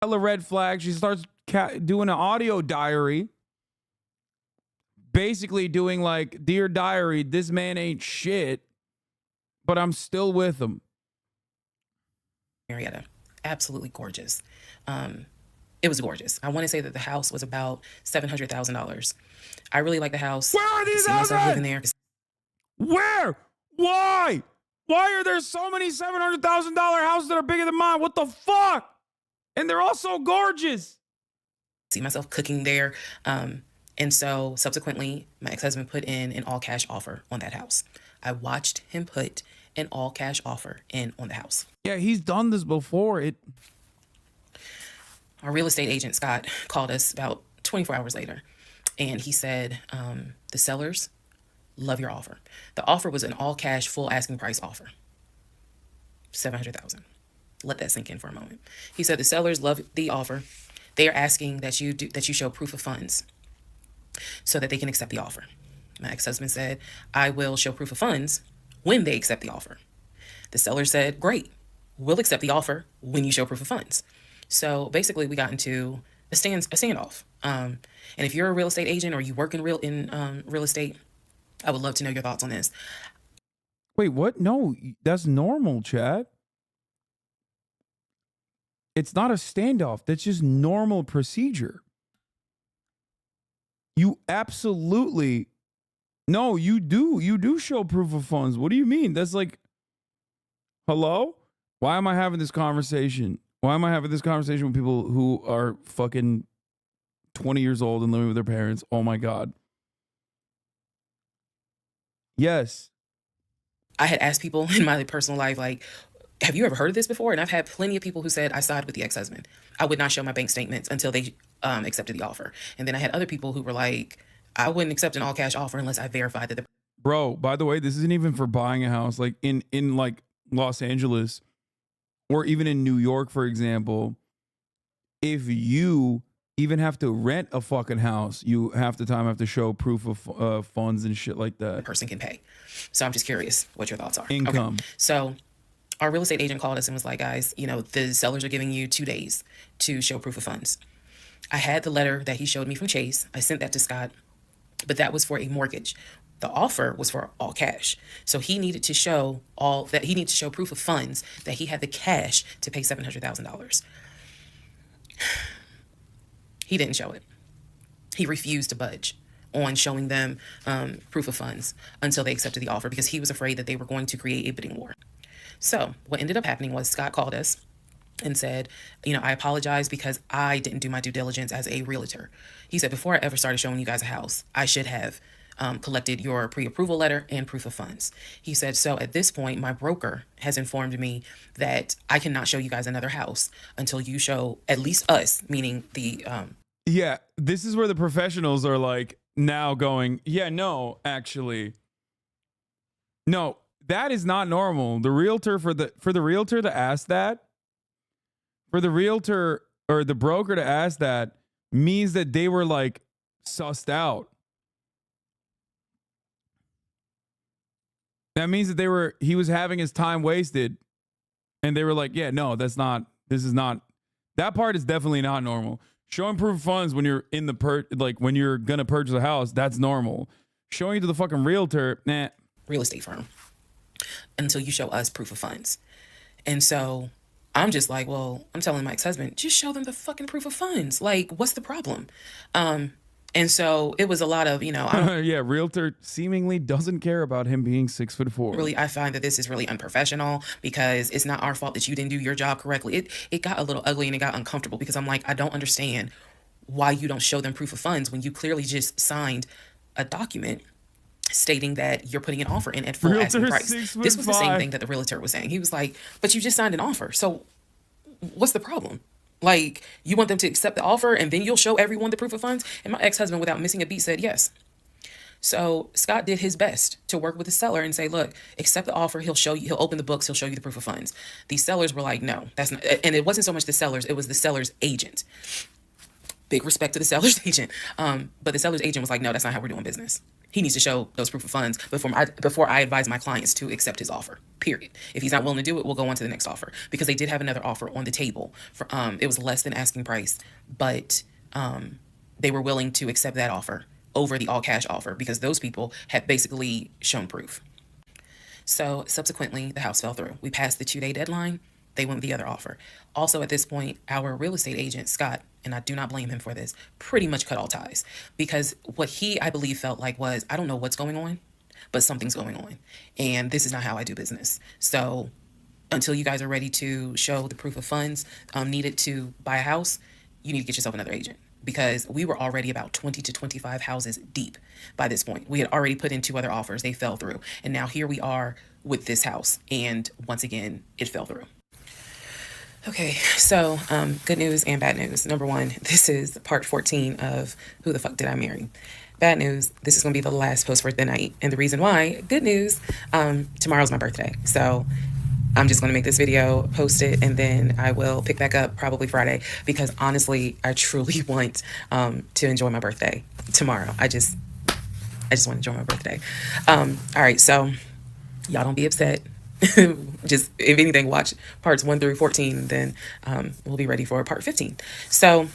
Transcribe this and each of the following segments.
hella red flag. She starts doing an audio diary. Basically doing like, dear diary, this man ain't shit, but I'm still with him. Marietta, absolutely gorgeous. It was gorgeous. I want to say that the house was about $700,000. I really like the house. Where are these houses? Living there. Where? Why? Why are there so many $700,000 houses that are bigger than mine? What the fuck? And they're all so gorgeous. See myself cooking there. And so subsequently, my ex-husband put in an all-cash offer on that house. I watched him put an all-cash offer in on the house. Yeah, he's done this before. Our real estate agent, Scott, called us about 24 hours later. And he said, the sellers love your offer. The offer was an all-cash, full asking price offer. $700,000. Let that sink in for a moment. He said the sellers love the offer. They are asking that you show proof of funds so that they can accept the offer. My ex-husband said, I will show proof of funds when they accept the offer. The seller said, great, we'll accept the offer when you show proof of funds. So basically we got into a standoff. And if you're a real estate agent or you work in real estate, I would love to know your thoughts on this. Wait, what? No, that's normal, Chad. It's not a standoff. That's just normal procedure. You absolutely, no, you do show proof of funds. What do you mean? That's like, hello? Why am I having this conversation? Why am I having this conversation with people who are fucking 20 years old and living with their parents? Oh my God. Yes. I had asked people in my personal life, like, have you ever heard of this before? And I've had plenty of people who said, I side with the ex-husband. I would not show my bank statements until they accepted the offer. And then I had other people who were like, I wouldn't accept an all-cash offer unless I verified that the... Bro, by the way, this isn't even for buying a house. Like in like Los Angeles or even in New York, for example, if you even have to rent a fucking house, you half the time have to show proof of funds and shit like that. Person can pay. So I'm just curious what your thoughts are. Income. Okay. So our real estate agent called us and was like, guys, the sellers are giving you 2 days to show proof of funds. I had the letter that he showed me from Chase. I sent that to Scott, but that was for a mortgage. The offer was for all cash. So he needed to show proof of funds that he had the cash to pay $700,000. He didn't show it. He refused to budge on showing them proof of funds until they accepted the offer because he was afraid that they were going to create a bidding war. So what ended up happening was Scott called us and said, I apologize because I didn't do my due diligence as a realtor. He said, before I ever started showing you guys a house, I should have collected your pre-approval letter and proof of funds. He said, so at this point, my broker has informed me that I cannot show you guys another house until you show at least us, meaning the... Yeah, this is where the professionals are like now going, yeah, no, actually. No, that is not normal. The realtor for the realtor to ask that, for the realtor or the broker to ask that means that they were like sussed out. That means that he was having his time wasted and they were like, yeah, no, that part is definitely not normal. Showing proof of funds when you're in when you're going to purchase a house, that's normal. Showing it to the fucking realtor, nah. Real estate firm until you show us proof of funds. And so I'm just like, well, I'm telling my ex-husband, just show them the fucking proof of funds. Like, what's the problem? And so it was a lot of, yeah, realtor seemingly doesn't care about him being 6'4". Really, I find that this is really unprofessional because it's not our fault that you didn't do your job correctly. It got a little ugly and it got uncomfortable because I'm like, I don't understand why you don't show them proof of funds when you clearly just signed a document stating that you're putting an offer in at full asking price. This was the same thing that the realtor was saying. He was like, but you just signed an offer. So what's the problem? Like, you want them to accept the offer and then you'll show everyone the proof of funds? And my ex-husband, without missing a beat, said yes. So Scott did his best to work with the seller and say, look, accept the offer. He'll open the books. He'll show you the proof of funds. These sellers were like, no, that's not. And it wasn't so much the sellers. It was the seller's agent. Big respect to the seller's agent. But the seller's agent was like, no, that's not how we're doing business. He needs to show those proof of funds before I advise my clients to accept his offer, period. If he's not willing to do it, we'll go on to the next offer, because they did have another offer on the table. For it was less than asking price, but they were willing to accept that offer over the all cash offer because those people had basically shown proof. So subsequently, the house fell through. We passed the 2-day deadline. They went with the other offer. Also, at this point, our real estate agent, Scott, and I do not blame him for this, pretty much cut all ties, because what he, I believe, felt like was, I don't know what's going on, but something's going on. And this is not how I do business. So until you guys are ready to show the proof of funds needed to buy a house, you need to get yourself another agent, because we were already about 20 to 25 houses deep by this point. We had already put in 2 other offers. They fell through. And now here we are with this house. And once again, it fell through. Okay, so good news and bad news. Number one, this is part 14 of Who the Fuck Did I Marry? Bad news, this is going to be the last post for the night. And the reason why, good news, tomorrow's my birthday. So I'm just going to make this video, post it, and then I will pick back up probably Friday, because honestly, I truly want to enjoy my birthday tomorrow. I just want to enjoy my birthday. All right, so y'all don't be upset. Just, if anything, watch parts 1 through 14, then we'll be ready for part 15. So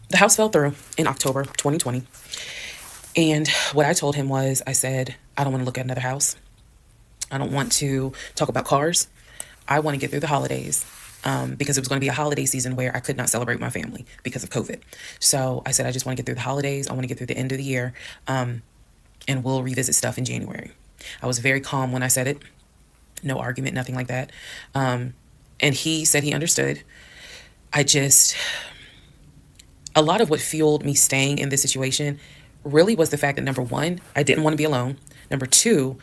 the house fell through in October 2020. And what I told him was, I said, I don't want to look at another house. I don't want to talk about cars. I want to get through the holidays, because it was going to be a holiday season where I could not celebrate my family because of COVID. So I said, I just want to get through the holidays. I want to get through the end of the year, and we'll revisit stuff in January. I was very calm when I said it. No argument, nothing like that. And he said he understood. A lot of what fueled me staying in this situation really was the fact that, number one, I didn't want to be alone. Number two,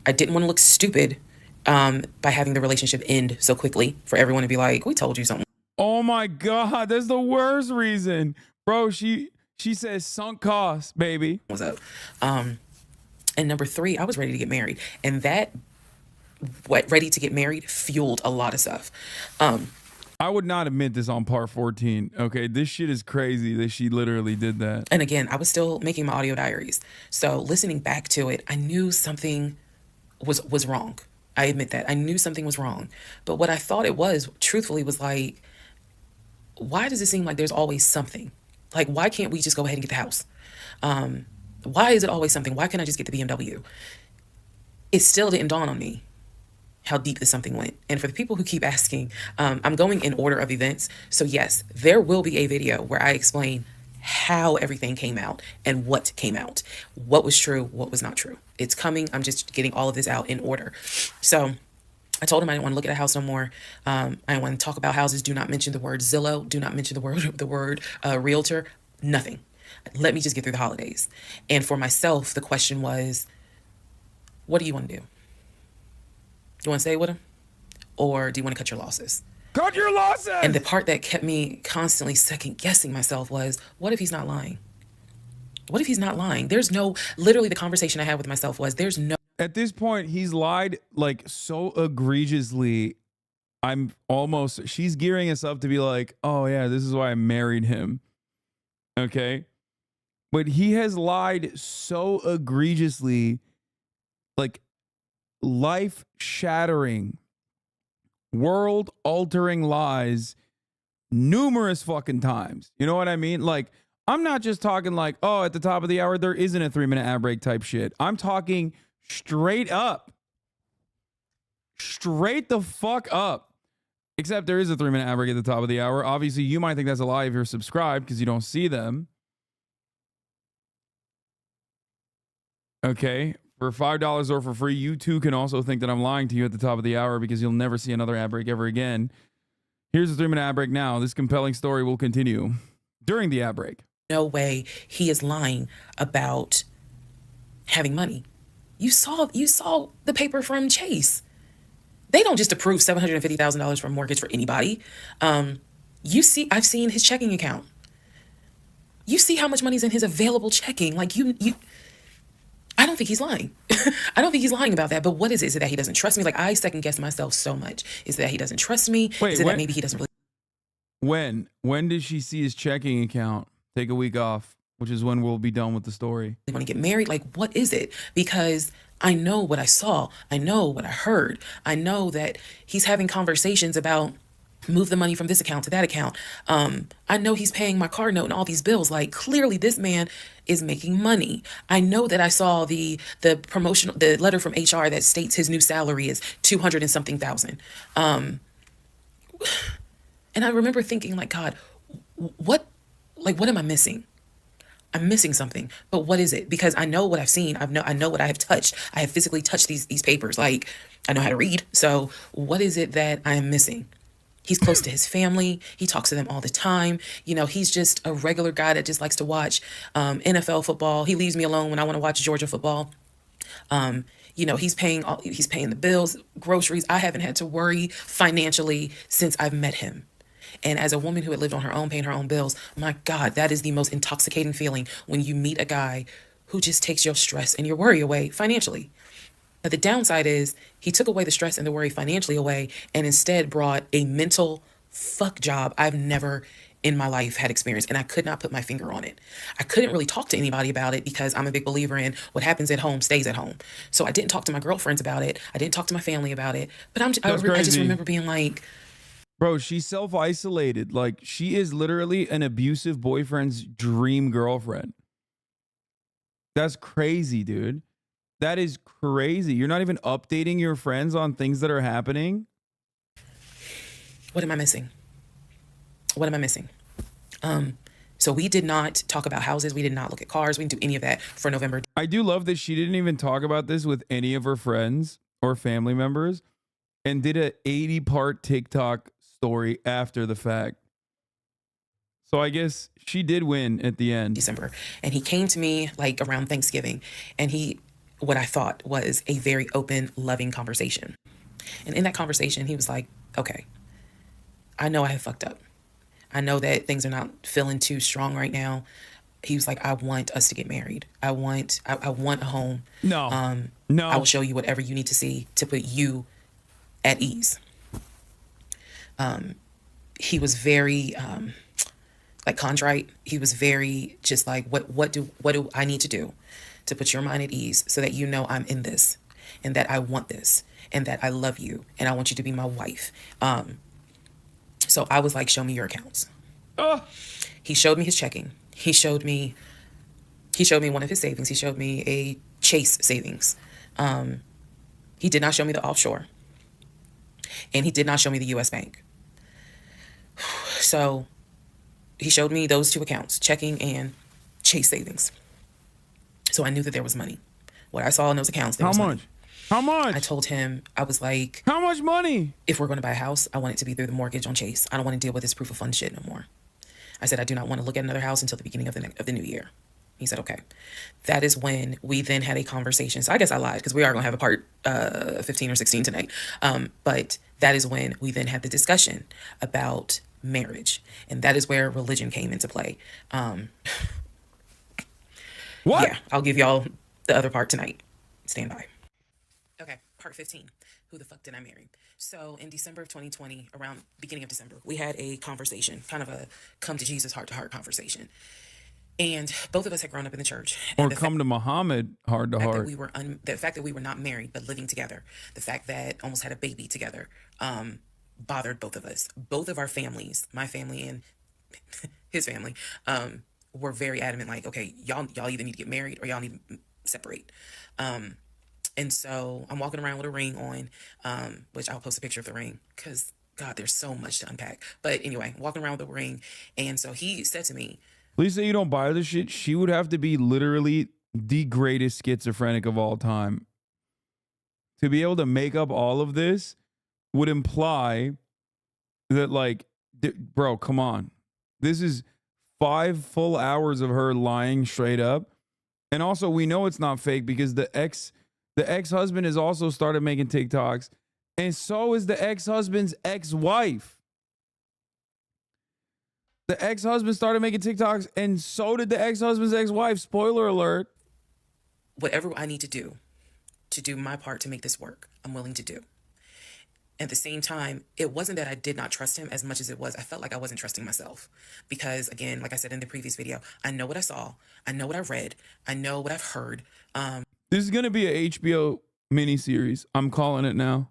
I didn't want to look stupid by having the relationship end so quickly, for everyone to be like, we told you something. Oh my God, that's the worst reason. Bro, she says sunk costs, baby. What's up? And number three, I was ready to get married. And that ready to get married fueled a lot of stuff. I would not admit this on part 14. Okay, this shit is crazy that she literally did that. And again, I was still making my audio diaries. So listening back to it, I knew something was wrong. I admit that. I knew something was wrong. But what I thought it was, truthfully, was like, why does it seem like there's always something? Like, why can't we just go ahead and get the house? Why is it always something? Why can't I just get the BMW? It still didn't dawn on me how deep this something went. And for the people who keep asking, I'm going in order of events. So yes, there will be a video where I explain how everything came out and what came out, what was true, what was not true. It's coming. I'm just getting all of this out in order. So I told him I didn't want to look at a house no more. I didn't want to talk about houses. Do not mention the word Zillow. Do not mention the word realtor. Nothing. Let me just get through the holidays. And for myself, the question was, what do you want to do? You want to stay with him? Or do you want to cut your losses? Cut your losses! And the part that kept me constantly second guessing myself was, what if he's not lying? What if he's not lying? Literally the conversation I had with myself was, at this point, he's lied like so egregiously. She's gearing us up to be like, oh yeah, this is why I married him. Okay. But he has lied so egregiously, like life-shattering, world-altering lies numerous fucking times. You know what I mean? Like, I'm not just talking like, oh, at the top of the hour, there isn't a 3-minute ad break type shit. I'm talking straight up. Straight the fuck up. Except there is a 3-minute ad break at the top of the hour. Obviously, you might think that's a lie if you're subscribed because you don't see them. Okay. For $5 or for free, you too can also think that I'm lying to you at the top of the hour because you'll never see another ad break ever again. Here's a 3-minute ad break now. This compelling story will continue during the ad break. No way he is lying about having money. You saw the paper from Chase. They don't just approve $750,000 for a mortgage for anybody. I've seen his checking account. You see how much money's in his available checking. Like I don't think he's lying. I don't think he's lying about that. But what is it? Is it that he doesn't trust me? Like, I second guess myself so much. Is it that he doesn't trust me? Wait, is it that maybe he doesn't really? When did she see his checking account? Take a week off. which is when we'll be done with the story. Want to get married? Like, what is it? Because I know what I saw. I know what I heard. I know that he's having conversations about move the money from this account to that account. I know he's paying my car note and all these bills. Like, clearly this man is making money. I know that I saw the letter from HR that states his new salary is 200 and something thousand. And I remember thinking, like, God, what am I missing? I'm missing something, but what is it? Because I know what I've seen. I know what I have touched. I have physically touched these papers. Like, I know how to read. So what is it that I am missing? He's close to his family. He talks to them all the time. You know, he's just a regular guy that just likes to watch NFL football. He leaves me alone when I want to watch Georgia football. You know, he's paying the bills, groceries. I haven't had to worry financially since I've met him. And as a woman who had lived on her own, paying her own bills, my God, that is the most intoxicating feeling when you meet a guy who just takes your stress and your worry away financially. But the downside is he took away the stress and the worry financially away and instead brought a mental fuck job I've never in my life had experienced. And I could not put my finger on it. I couldn't really talk to anybody about it because I'm a big believer in what happens at home stays at home. So I didn't talk to my girlfriends about it. I didn't talk to my family about it. But I just remember being like, bro, she's self-isolated. Like, she is literally an abusive boyfriend's dream girlfriend. That's crazy, dude. That is crazy. You're not even updating your friends on things that are happening. What am I missing? What am I missing? So we did not talk about houses. We did not look at cars. We didn't do any of that for November. I do love that she didn't even talk about this with any of her friends or family members and did a 80-part TikTok story after the fact. So I guess she did win at the end. December. And he came to me like around Thanksgiving, and what I thought was a very open, loving conversation. And in that conversation, he was like, okay, I know I have fucked up. I know that things are not feeling too strong right now. He was like, I want us to get married. I want a home. No. No. I will show you whatever you need to see to put you at ease. He was very like contrite. He was very just like, what do I need to do to put your mind at ease so that you know I'm in this and that I want this and that I love you and I want you to be my wife. So I was like, show me your accounts. He showed me his checking. He showed me one of his savings. He showed me a Chase savings. He did not show me the offshore. And he did not show me the US Bank. So he showed me those two accounts, checking and Chase savings. So I knew that there was money. What I saw in those accounts, there was money. How much? I told him, I was like, how much money? If we're going to buy a house, I want it to be through the mortgage on Chase. I don't want to deal with this proof of funds shit no more. I said, I do not want to look at another house until the beginning of the new year. He said, okay. That is when we then had a conversation. So I guess I lied because we are going to have a part 15 or 16 tonight. But that is when we then had the discussion about marriage. And that is where religion came into play. What? Yeah, I'll give y'all the other part tonight. Stand by. Okay, part 15. Who the fuck did I marry? So in December of 2020, around beginning of December, we had a conversation, kind of a come to Jesus heart-to-heart conversation. And both of us had grown up in the church. Or come to Muhammad heart-to-heart. The fact that we were not married, but living together, the fact that almost had a baby together, bothered both of us. Both of our families, my family and his family, were very adamant, like, okay, y'all either need to get married or y'all need to separate. And so I'm walking around with a ring on, which I'll post a picture of the ring because, God, there's so much to unpack. But anyway, walking around with a ring. And so he said to me, please say you don't buy this shit. She would have to be literally the greatest schizophrenic of all time. To be able to make up all of this would imply that, like, bro, come on. This is 5 full hours of her lying straight up. And also, we know it's not fake because the ex-husband has also started making TikToks. And so is the ex-husband's ex-wife. The ex-husband started making TikToks, and so did the ex-husband's ex-wife. Spoiler alert. Whatever I need to do my part to make this work, I'm willing to do. At the same time, it wasn't that I did not trust him as much as it was I felt like I wasn't trusting myself. Because again, like I said in the previous video, I know what I saw, I know what I read, I know what I've heard. This is going to be a HBO miniseries. I'm calling it now.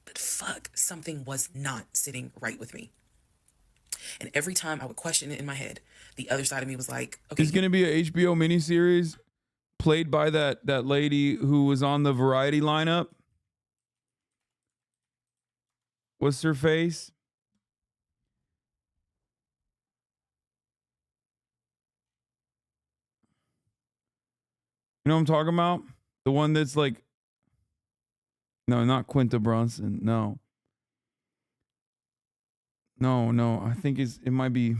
But fuck, something was not sitting right with me. And every time I would question it in my head, the other side of me was like, okay. It's going to be a HBO miniseries played by that lady who was on the Variety lineup. What's her face? You know what I'm talking about? The one that's like, no, not Quinta Brunson. No. I think it might be.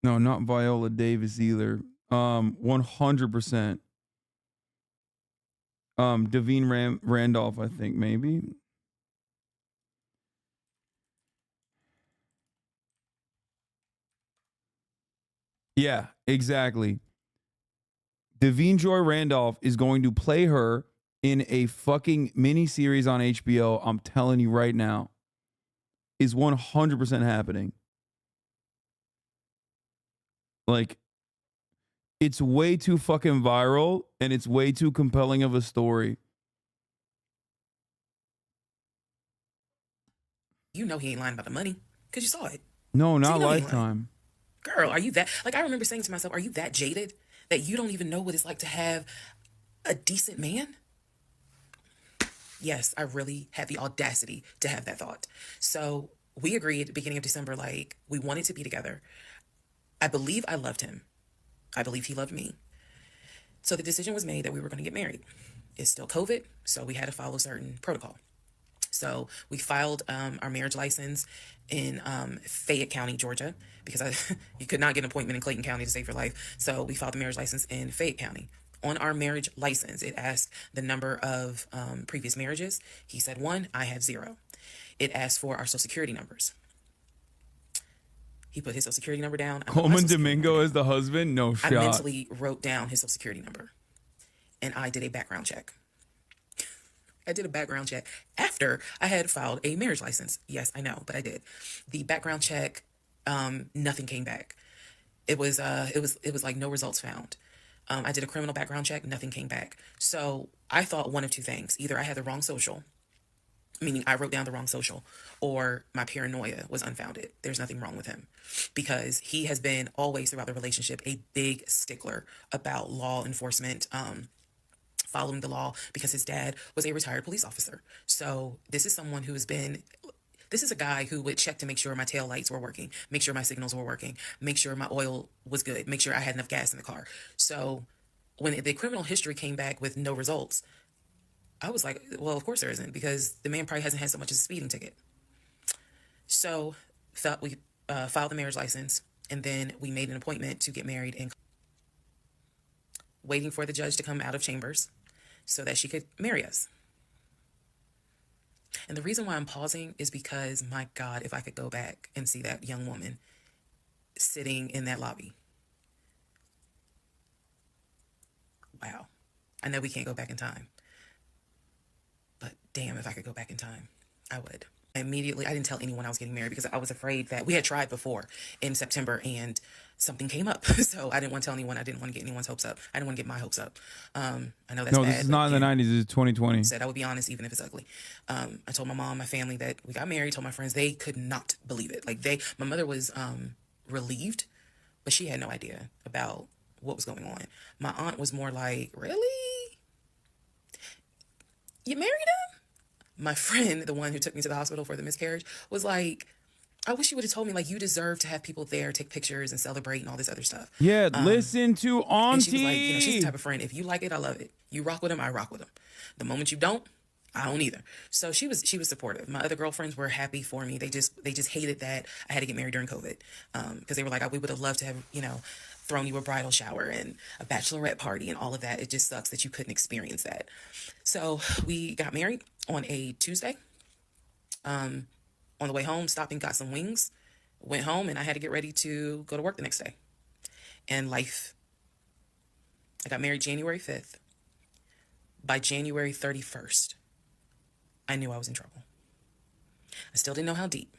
No, not Viola Davis either. 100%. Devine Randolph, I think maybe. Yeah, exactly. Devine Joy Randolph is going to play her in a fucking miniseries on HBO. I'm telling you right now, is 100% happening. Like, it's way too fucking viral and it's way too compelling of a story. You know he ain't lying about the money because you saw it. No, not Lifetime. Girl, are you that? Like, I remember saying to myself, are you that jaded that you don't even know what it's like to have a decent man? Yes, I really had the audacity to have that thought. So we agreed at the beginning of December, like, we wanted to be together. I believe I loved him. I believe he loved me. So the decision was made that we were going to get married. It's still COVID, so we had to follow certain protocol. So we filed our marriage license in Fayette County, Georgia, because you could not get an appointment in Clayton County to save your life. So we filed the marriage license in Fayette County. On our marriage license, it asked the number of previous marriages. He said 1, I had 0. It asked for our social security numbers. He put his social security number down. Coleman Domingo as the husband? No shot. I mentally wrote down his social security number. And I did a background check. I did a background check after I had filed a marriage license. Yes, I know, but I did. The background check, nothing came back. It was like no results found. I did a criminal background check, nothing came back. So I thought one of two things. Either I had the wrong social, meaning I wrote down the wrong social, or my paranoia was unfounded. There's nothing wrong with him because he has been always throughout the relationship a big stickler about law enforcement, following the law, because his dad was a retired police officer. So this is someone who has been, this is a guy who would check to make sure my tail lights were working, make sure my signals were working, make sure my oil was good, make sure I had enough gas in the car. So when the criminal history came back with no results, I was like, well, of course there isn't, because the man probably hasn't had so much as a speeding ticket. So we filed the marriage license, and then we made an appointment to get married, and waiting for the judge to come out of chambers so that she could marry us. And the reason why I'm pausing is because, my God, if I could go back and see that young woman sitting in that lobby. Wow. I know we can't go back in time, but damn, if I could go back in time, I would. Immediately, I didn't tell anyone I was getting married because I was afraid that we had tried before in September and something came up. So I didn't want to tell anyone. I didn't want to get anyone's hopes up. I didn't want to get my hopes up. I know that's no, bad. This is not in the 90s. This is 2020. Said I would be honest, even if it's ugly. I told my mom, my family that we got married. Told my friends, they could not believe it. Like my mother was relieved, but she had no idea about what was going on. My aunt was more like, really? You married him? My friend, the one who took me to the hospital for the miscarriage, was like, I wish you would have told me, like, you deserve to have people there, take pictures and celebrate and all this other stuff. Yeah, listen to Auntie. And she was like, she's the type of friend, if you like it, I love it. You rock with him, I rock with him. The moment you don't, I don't either. So she was supportive. My other girlfriends were happy for me. They just hated that I had to get married during COVID. Because they were like, we would have loved to have, thrown you a bridal shower and a bachelorette party and all of that. It just sucks that you couldn't experience that. So we got married on a Tuesday. On the way home, stopped and got some wings, went home, and I had to get ready to go to work the next day. And life I got married January 5th. By January 31st, I knew I was in trouble. I still didn't know how deep,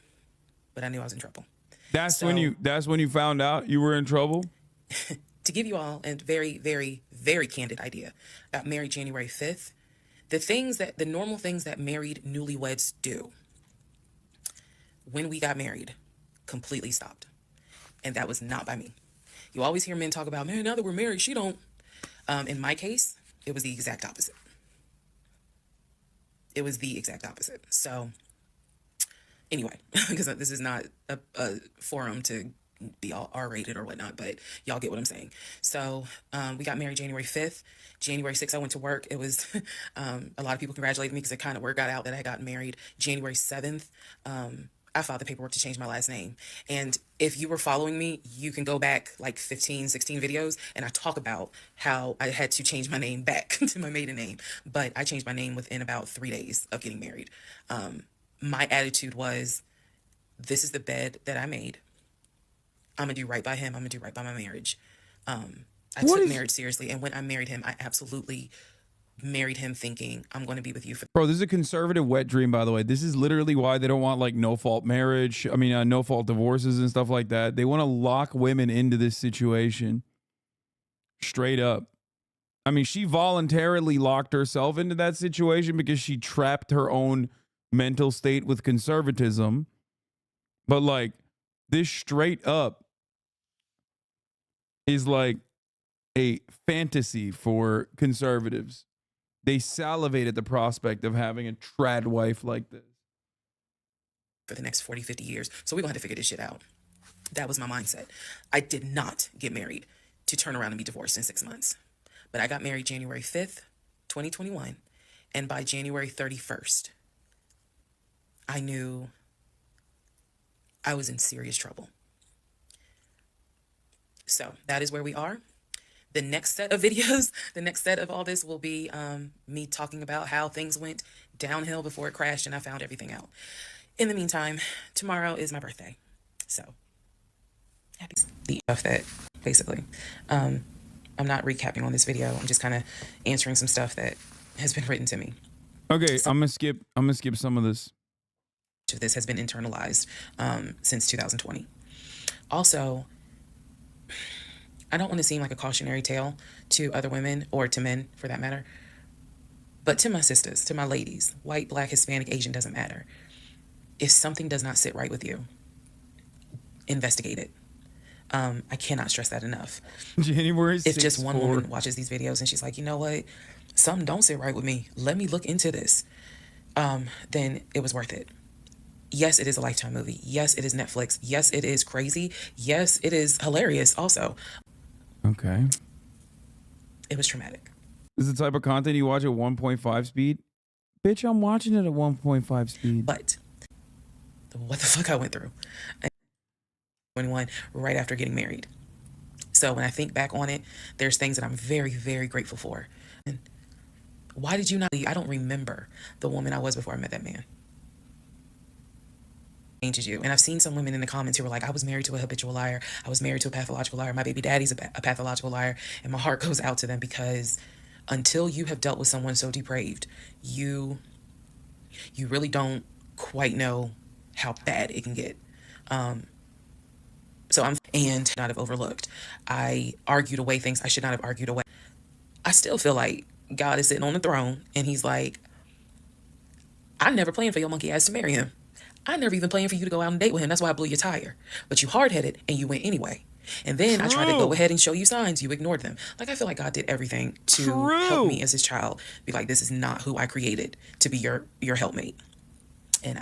but I knew I was in trouble. That's when you found out you were in trouble? To give you all a very, very, very candid idea, I got married January 5th. The normal things that married newlyweds do, when we got married, completely stopped. And that was not by me. You always hear men talk about, man, now that we're married, she don't. In my case, it was the exact opposite. It was the exact opposite. So anyway, because this is not a forum to be all R-rated or whatnot, but y'all get what I'm saying. So we got married January 5th. January 6th, I went to work. It was a lot of people congratulated me because it kind of word got out that I got married. January 7th, I filed the paperwork to change my last name. And if you were following me, you can go back like 15, 16 videos, and I talk about how I had to change my name back to my maiden name. But I changed my name within about 3 days of getting married. My attitude was, this is the bed that I made. I'm going to do right by him. I'm going to do right by my marriage. I took marriage seriously. And when I married him, I absolutely married him thinking, I'm going to be with you for. Bro, this is a conservative wet dream, by the way. This is literally why they don't want like no fault marriage. I mean, no fault divorces and stuff like that. They want to lock women into this situation. Straight up. I mean, she voluntarily locked herself into that situation because she trapped her own mental state with conservatism. But like, this straight up is like a fantasy for conservatives. They salivate at the prospect of having a trad wife like this. For the next 40, 50 years. So we're going to have to figure this shit out. That was my mindset. I did not get married to turn around and be divorced in 6 months. But I got married January 5th, 2021. And by January 31st, I knew I was in serious trouble. So that is where we are. The next set of videos, the next set of all this will be me talking about how things went downhill before it crashed and I found everything out. In the meantime, tomorrow is my birthday. So, happy the stuff that, basically. I'm not recapping on this video. I'm just kind of answering some stuff that has been written to me. Okay, I'm gonna skip some of this. This has been internalized since 2020. Also, I don't want to seem like a cautionary tale to other women or to men for that matter, but to my sisters, to my ladies, white, black, Hispanic, Asian, doesn't matter. If something does not sit right with you, investigate it. I cannot stress that enough. January 6th. If just one woman watches these videos and she's like, you know what, something don't sit right with me, let me look into this, then it was worth it. Yes, it is a Lifetime movie. Yes, it is Netflix. Yes, it is crazy. Yes, it is hilarious also. Okay. It was traumatic. This is the type of content you watch at 1.5 speed? Bitch, I'm watching it at 1.5 speed. But what the fuck I went through. 21, right after getting married. So when I think back on it, there's things that I'm very, very grateful for. And why did you not leave? I don't remember the woman I was before I met that man. Changes you. And I've seen some women in the comments who were like, I was married to a habitual liar. I was married to a pathological liar. My baby daddy's a pathological liar. And my heart goes out to them because until you have dealt with someone so depraved, you really don't quite know how bad it can get. So I'm not have overlooked. I argued away things I should not have argued away. I still feel like God is sitting on the throne and he's like, I never planned for your monkey ass to marry him. I never even planned for you to go out and date with him. That's why I blew your tire. But you hard-headed and you went anyway. And then I tried to go ahead and show you signs. You ignored them. Like, I feel like God did everything to help me as his child. Be like, this is not who I created to be your helpmate. And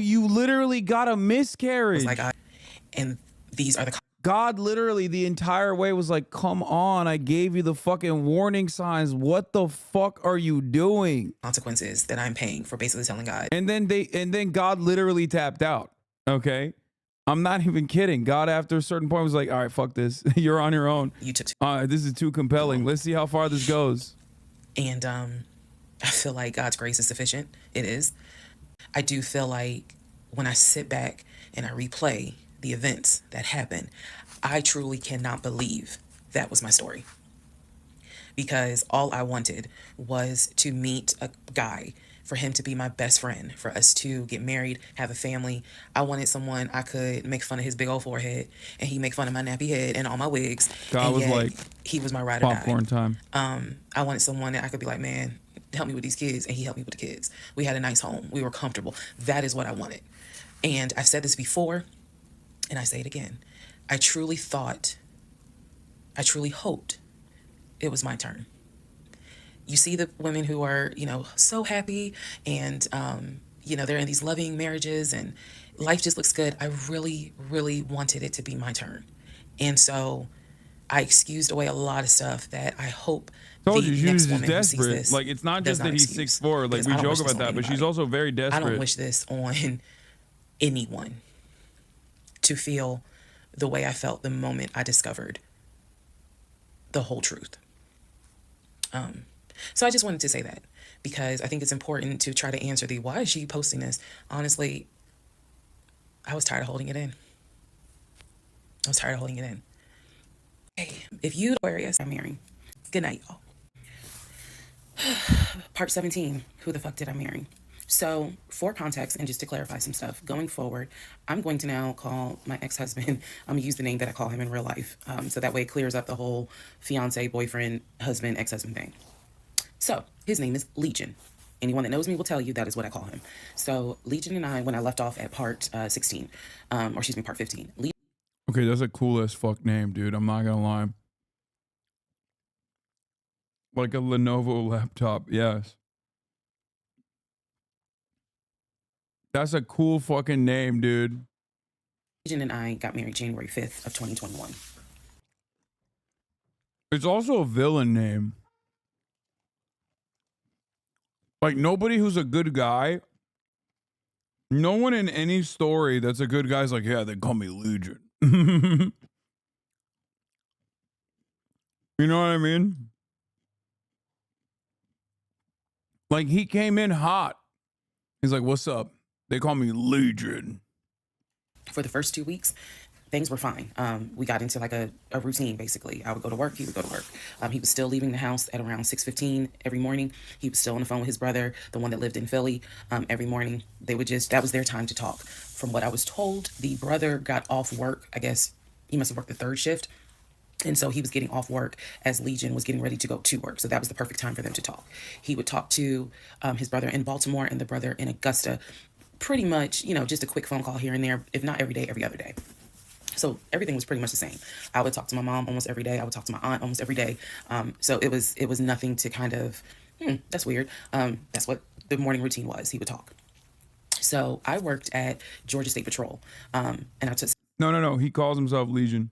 you literally got a miscarriage. Was like, and these are the God literally the entire way was like, come on, I gave you the fucking warning signs. What the fuck are you doing? Consequences that I'm paying for basically telling God. And then God literally tapped out. Okay. I'm not even kidding. God, after a certain point, was like, all right, fuck this. You're on your own. You took this is too compelling. Let's see how far this goes. And I feel like God's grace is sufficient. It is. I do feel like when I sit back and I replay the events that happened, I truly cannot believe that was my story. because all I wanted was to meet a guy, for him to be my best friend, for us to get married, have a family. I wanted someone I could make fun of his big old forehead, and he make fun of my nappy head and all my wigs, God and was yet like he was my ride or die. popcorn time. I wanted someone that I could be like, man, help me with these kids, and he helped me with the kids. We had a nice home. We were comfortable. That is what I wanted. And I've said this before, and I say it again. I truly hoped it was my turn. You see the women who are, so happy and, they're in these loving marriages and life just looks good. I really, really wanted it to be my turn. And so I excused away a lot of stuff that I hope Told the you, she next was just woman who sees desperate. this Like, it's not does just that he's excuse. 6'4". Like, Because we I don't joke wish this about on that, but she's anybody. also very I desperate. don't wish this on anyone, to feel the way I felt the moment I discovered the whole truth. So I just wanted to say that, because I think it's important to try to answer the why is she posting this. Honestly, I was tired of holding it in. Hey, if you Aquarius, I'm marrying. Good night, y'all. Part 17, who the fuck did I marry? So for context and just to clarify some stuff, going forward, I'm going to now call my ex-husband, I'm going to use the name that I call him in real life. So that way it clears up the whole fiance, boyfriend, husband, ex-husband thing. So his name is Legion. Anyone that knows me will tell you that is what I call him. So Legion and I, when I left off at part 16, part 15. Okay, that's a cool as fuck name, dude. I'm not gonna lie. Like a Lenovo laptop, yes. That's a cool fucking name, dude. Legion and I got married January 5th of 2021. It's also a villain name. Like, nobody who's a good guy, no one in any story that's a good guy's like, yeah, they call me Legion. You know what I mean? Like, he came in hot. He's like, what's up? They call me Legion. For the first 2 weeks, things were fine. We got into like a routine, basically. I would go to work, he would go to work. He was still leaving the house at around 6:15 every morning. He was still on the phone with his brother, the one that lived in Philly, every morning. That was their time to talk. From what I was told, the brother got off work. I guess he must have worked the third shift. And so he was getting off work as Legion was getting ready to go to work. So that was the perfect time for them to talk. He would talk to his brother in Baltimore and the brother in Augusta, pretty much, just a quick phone call here and there, if not every day, every other day. So everything was pretty much the same. I would talk to my mom almost every day. I would talk to my aunt almost every day. So it was nothing to kind of, that's weird. That's what the morning routine was. He would talk. So I worked at Georgia State Patrol, and I took. No. He calls himself Legion.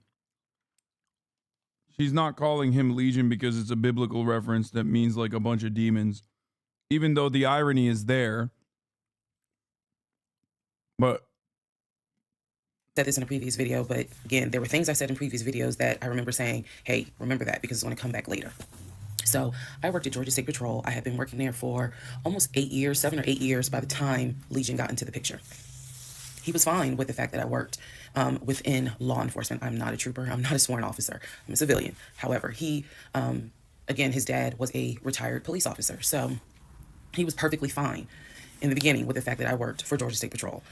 She's not calling him Legion because it's a biblical reference that means like a bunch of demons, even though the irony is there. But Said this in a previous video, but again, there were things I said in previous videos that I remember saying, hey, remember that because it's going to come back later. So I worked at Georgia State Patrol. I had been working there for almost 7 or 8 years by the time Legion got into the picture. He was fine with the fact that I worked within law enforcement. I'm not a trooper. I'm not a sworn officer. I'm a civilian. However, again, his dad was a retired police officer. So he was perfectly fine in the beginning with the fact that I worked for Georgia State Patrol.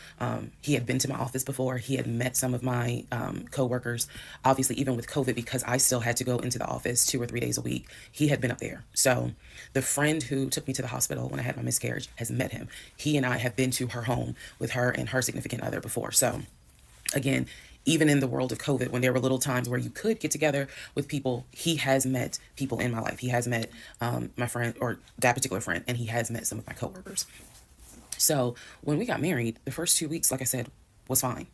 He had been to my office before. He had met some of my co-workers. Obviously, even with COVID, because I still had to go into the office 2 or 3 days a week, he had been up there. So the friend who took me to the hospital when I had my miscarriage has met him. He and I have been to her home with her and her significant other before. So again, even in the world of COVID, when there were little times where you could get together with people, he has met people in my life. He has met my friend, or that particular friend, and he has met some of my coworkers. So when we got married, the first 2 weeks, like I said, was fine.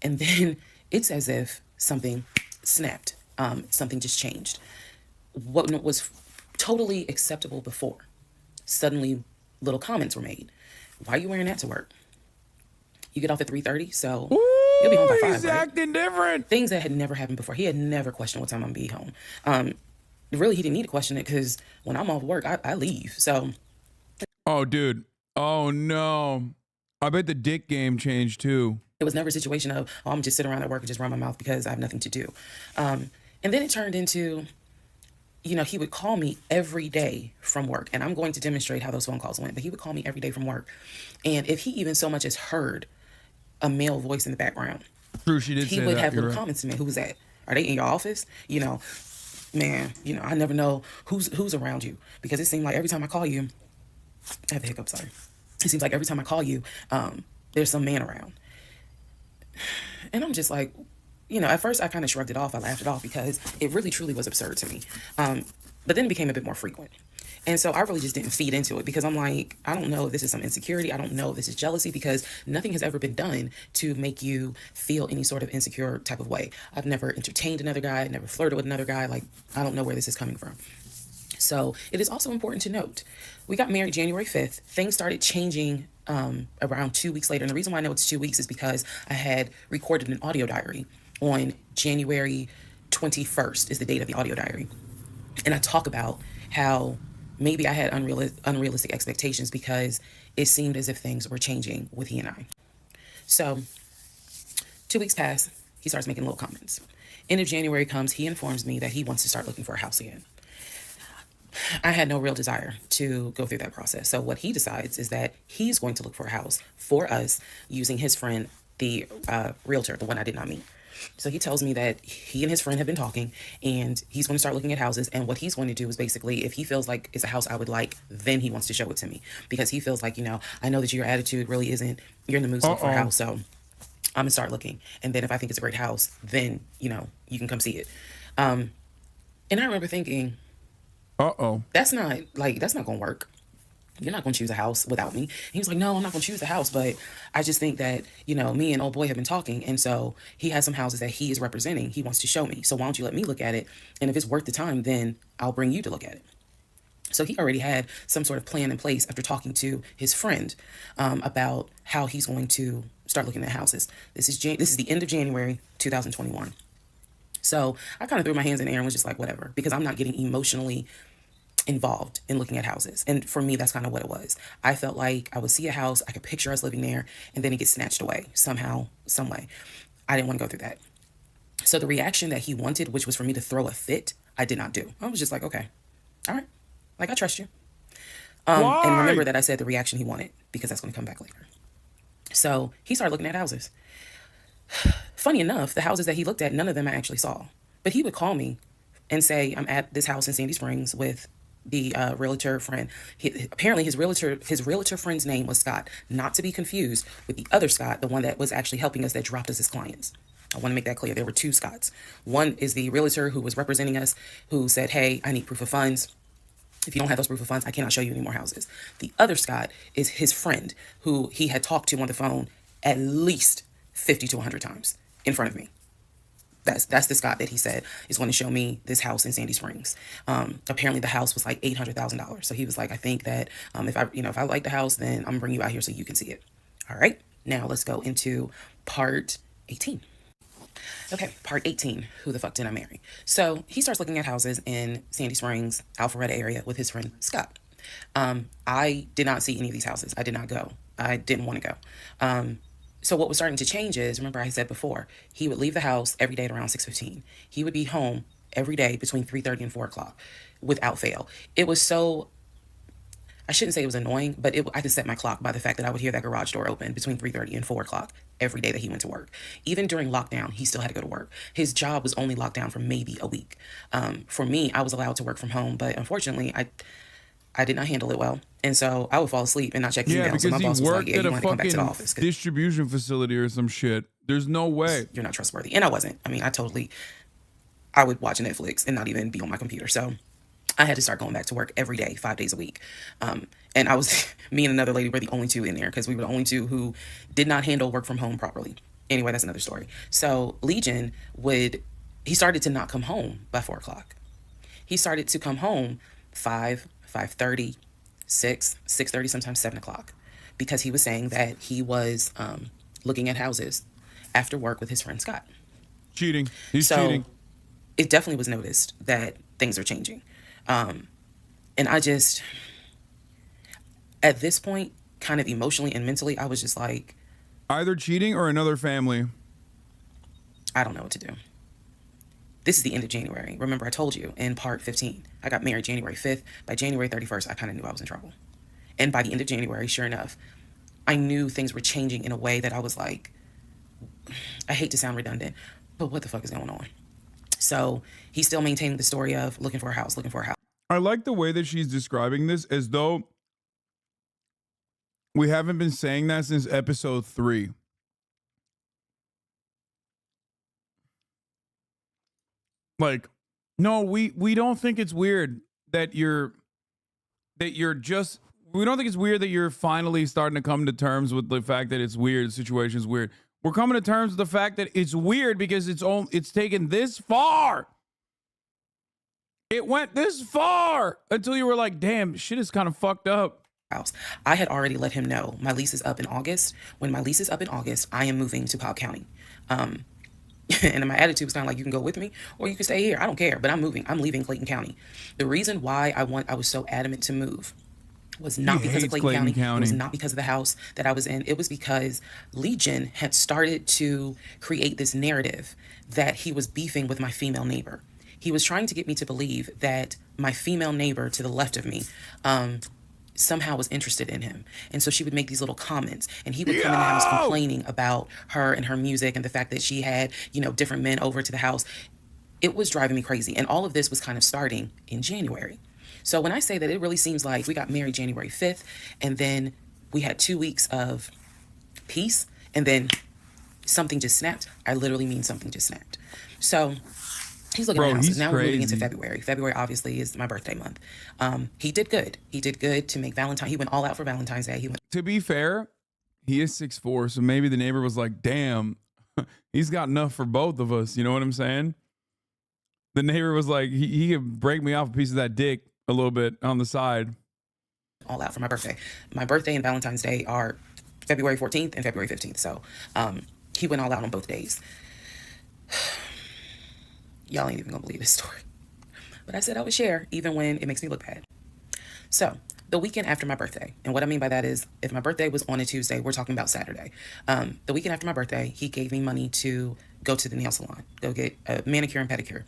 And then it's as if something snapped. Something just changed. What was totally acceptable before, suddenly little comments were made. Why are you wearing that to work? You get off at 3:30, so you'll be home by 5, he's right? acting different. Things that had never happened before. He had never questioned what time I'm going to be home. Really, he didn't need to question it because when I'm off work, I leave. So. Oh, dude. Oh, no. I bet the dick game changed, too. It was never a situation of, oh, I'm just sitting around at work and just run my mouth because I have nothing to do. And then it turned into, he would call me every day from work, and I'm going to demonstrate how those phone calls went, but he would call me every day from work. And if he even so much as heard a male voice in the background, True, she did he say would that. have You're little right. comments to me. Who was that? Are they in your office? Man, I never know who's around you, because it seemed like every time I call you, I have the hiccup, sorry. It seems like every time I call you, there's some man around. And I'm just like, at first I kind of shrugged it off. I laughed it off because it really truly was absurd to me. But then it became a bit more frequent. And so I really just didn't feed into it, because I'm like, I don't know if this is some insecurity. I don't know if this is jealousy, because nothing has ever been done to make you feel any sort of insecure type of way. I've never entertained another guy, never flirted with another guy. Like, I don't know where this is coming from. So it is also important to note, we got married January 5th. Things started changing around 2 weeks later. And the reason why I know it's 2 weeks is because I had recorded an audio diary on January 21st is the date of the audio diary. And I talk about how maybe I had unrealistic expectations, because it seemed as if things were changing with he and I. So 2 weeks pass. He starts making little comments. End of January comes. He informs me that he wants to start looking for a house again. I had no real desire to go through that process. So what he decides is that he's going to look for a house for us using his friend, the realtor, the one I did not meet. So he tells me that he and his friend have been talking, and he's going to start looking at houses. And what he's going to do is basically, if he feels like it's a house I would like, then he wants to show it to me, because he feels like, I know that your attitude really isn't, you're in the mood to look for a house. So I'm going to start looking. And then if I think it's a great house, then, you can come see it. And I remember thinking, that's not going to work. You're not going to choose a house without me. And he was like, no, I'm not going to choose the house, but I just think that, me and old boy have been talking. And so he has some houses that he is representing. He wants to show me. So why don't you let me look at it? And if it's worth the time, then I'll bring you to look at it. So he already had some sort of plan in place after talking to his friend about how he's going to start looking at houses. This is the end of January, 2021. So I kind of threw my hands in the air and was just like, whatever, because I'm not getting emotionally involved in looking at houses. And for me, that's kind of what it was. I felt like I would see a house, I could picture us living there, and then it gets snatched away somehow, some way. I didn't want to go through that. So the reaction that he wanted, which was for me to throw a fit, I did not do. I was just like, okay, all right, like, I trust you. And remember that I said the reaction he wanted, because that's going to come back later. So he started looking at houses. Funny enough, the houses that he looked at, none of them I actually saw. But he would call me and say, I'm at this house in Sandy Springs with the realtor friend. Apparently his realtor friend's name was Scott, not to be confused with the other Scott, the one that was actually helping us, that dropped us as clients. I want to make that clear. There were two Scotts. One is the realtor who was representing us, who said, hey, I need proof of funds. If you don't have those proof of funds, I cannot show you any more houses. The other Scott is his friend, who he had talked to on the phone at least 50 to 100 times in front of me. That's the Scott that he said is going to show me this house in Sandy Springs. Apparently the house was like $800,000. So he was like, I think that if I like the house, then I'm gonna bring you out here so you can see it. All right, now let's go into part 18. Okay, part 18, who the fuck did I marry? So he starts looking at houses in Sandy Springs, Alpharetta area with his friend Scott. I did not see any of these houses. I did not go. I didn't want to go. So what was starting to change is, remember I said before, he would leave the house every day at around 6:15. He would be home every day between 3:30 and 4 o'clock without fail. It was so, I shouldn't say it was annoying, but I could set my clock by the fact that I would hear that garage door open between 3:30 and 4 o'clock every day that he went to work. Even during lockdown, he still had to go to work. His job was only locked down for maybe a week. For me, I was allowed to work from home, but unfortunately, I did not handle it well. And so I would fall asleep and not check emails. Because so my boss he was worked like, yeah, at you a want to come back to the fucking office. distribution facility or some shit. There's no way. You're not trustworthy. And I wasn't. I mean, I would watch Netflix and not even be on my computer. So I had to start going back to work every day, 5 days a week. And I was, me and another lady were the only two in there, because we were the only two who did not handle work from home properly. Anyway, that's another story. So Legion he started to not come home by 4 o'clock. He started to come home 5:30, 6:30, sometimes 7 o'clock, because he was saying that he was looking at houses after work with his friend Scott. Cheating. He's cheating. It definitely was noticed that things are changing. And I just, at this point, kind of emotionally and mentally, I was just like, either cheating or another family. I don't know what to do. This is the end of January. Remember, I told you in part 15, I got married January 5th. By January 31st, I kind of knew I was in trouble. And by the end of January, sure enough, I knew things were changing in a way that I was like, I hate to sound redundant, but what the fuck is going on? So he's still maintaining the story of looking for a house, looking for a house. I like the way that she's describing this as though we haven't been saying that since episode 3. Like, no, we don't think it's weird that you're just, we don't think it's weird that you're finally starting to come to terms with the fact that it's weird, the situation's weird. We're coming to terms with the fact that it's weird because it's taken this far. It went this far until you were like, damn, shit is kind of fucked up. House. I had already let him know my lease is up in August. When my lease is up in August, I am moving to Cobb County. And my attitude was kind of like, you can go with me or you can stay here. I don't care, but I'm moving. I'm leaving Clayton County. The reason why I was so adamant to move was not because of Clayton County. It was not because of the house that I was in. It was because Legion had started to create this narrative that he was beefing with my female neighbor. He was trying to get me to believe that my female neighbor to the left of me somehow was interested in him. And so she would make these little comments and he would come in the house complaining about her and her music and the fact that she had, different men over to the house. It was driving me crazy. And all of this was kind of starting in January. So when I say that, it really seems like we got married January 5th and then we had 2 weeks of peace and then something just snapped. I literally mean something just snapped. So he's looking at houses. Now we're moving into February. February obviously is my birthday month. He did good. He did good to make Valentine. He went all out for Valentine's Day. To be fair, he is 6'4", so maybe the neighbor was like, damn, he's got enough for both of us. You know what I'm saying? The neighbor was like, he could break me off a piece of that dick a little bit on the side. All out for my birthday. My birthday and Valentine's Day are February 14th and February 15th. So he went all out on both days. Y'all ain't even gonna believe this story. But I said I would share even when it makes me look bad. So the weekend after my birthday, and what I mean by that is if my birthday was on a Tuesday, we're talking about Saturday. The weekend after my birthday, he gave me money to go to the nail salon, go get a manicure and pedicure.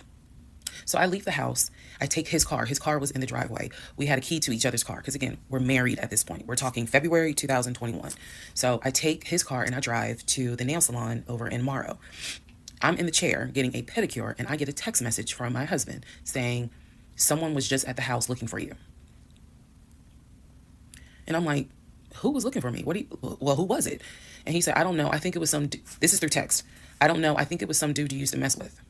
So I leave the house. I take his car. His car was in the driveway. We had a key to each other's car because, again, we're married at this point. We're talking February 2021. So I take his car and I drive to the nail salon over in Morrow. I'm in the chair getting a pedicure and I get a text message from my husband saying, someone was just at the house looking for you. And I'm like, who was looking for me? Who was it? And he said, I don't know. I think it was some, this is through text. I don't know. I think it was some dude you used to mess with.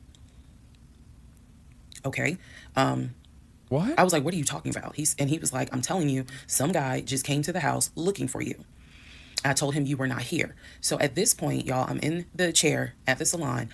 Okay. What? I was like, what are you talking about? He was like, I'm telling you, some guy just came to the house looking for you. I told him you were not here. So at this point, y'all, I'm in the chair at the salon.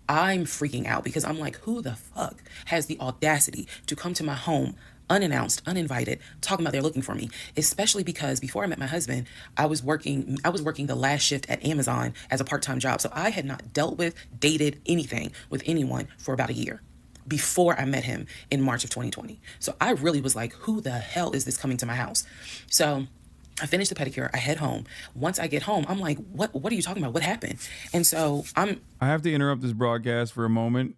I'm freaking out because I'm like, who the fuck has the audacity to come to my home unannounced, uninvited, talking about they're looking for me? Especially because before I met my husband, I was working the last shift at Amazon as a part-time job. So I had not dealt with, dated anything with anyone for about a year before I met him in March of 2020. So I really was like, who the hell is this coming to my house? So I finished the pedicure. I head home. Once I get home, I'm like, what are you talking about? What happened? And so I have to interrupt this broadcast for a moment.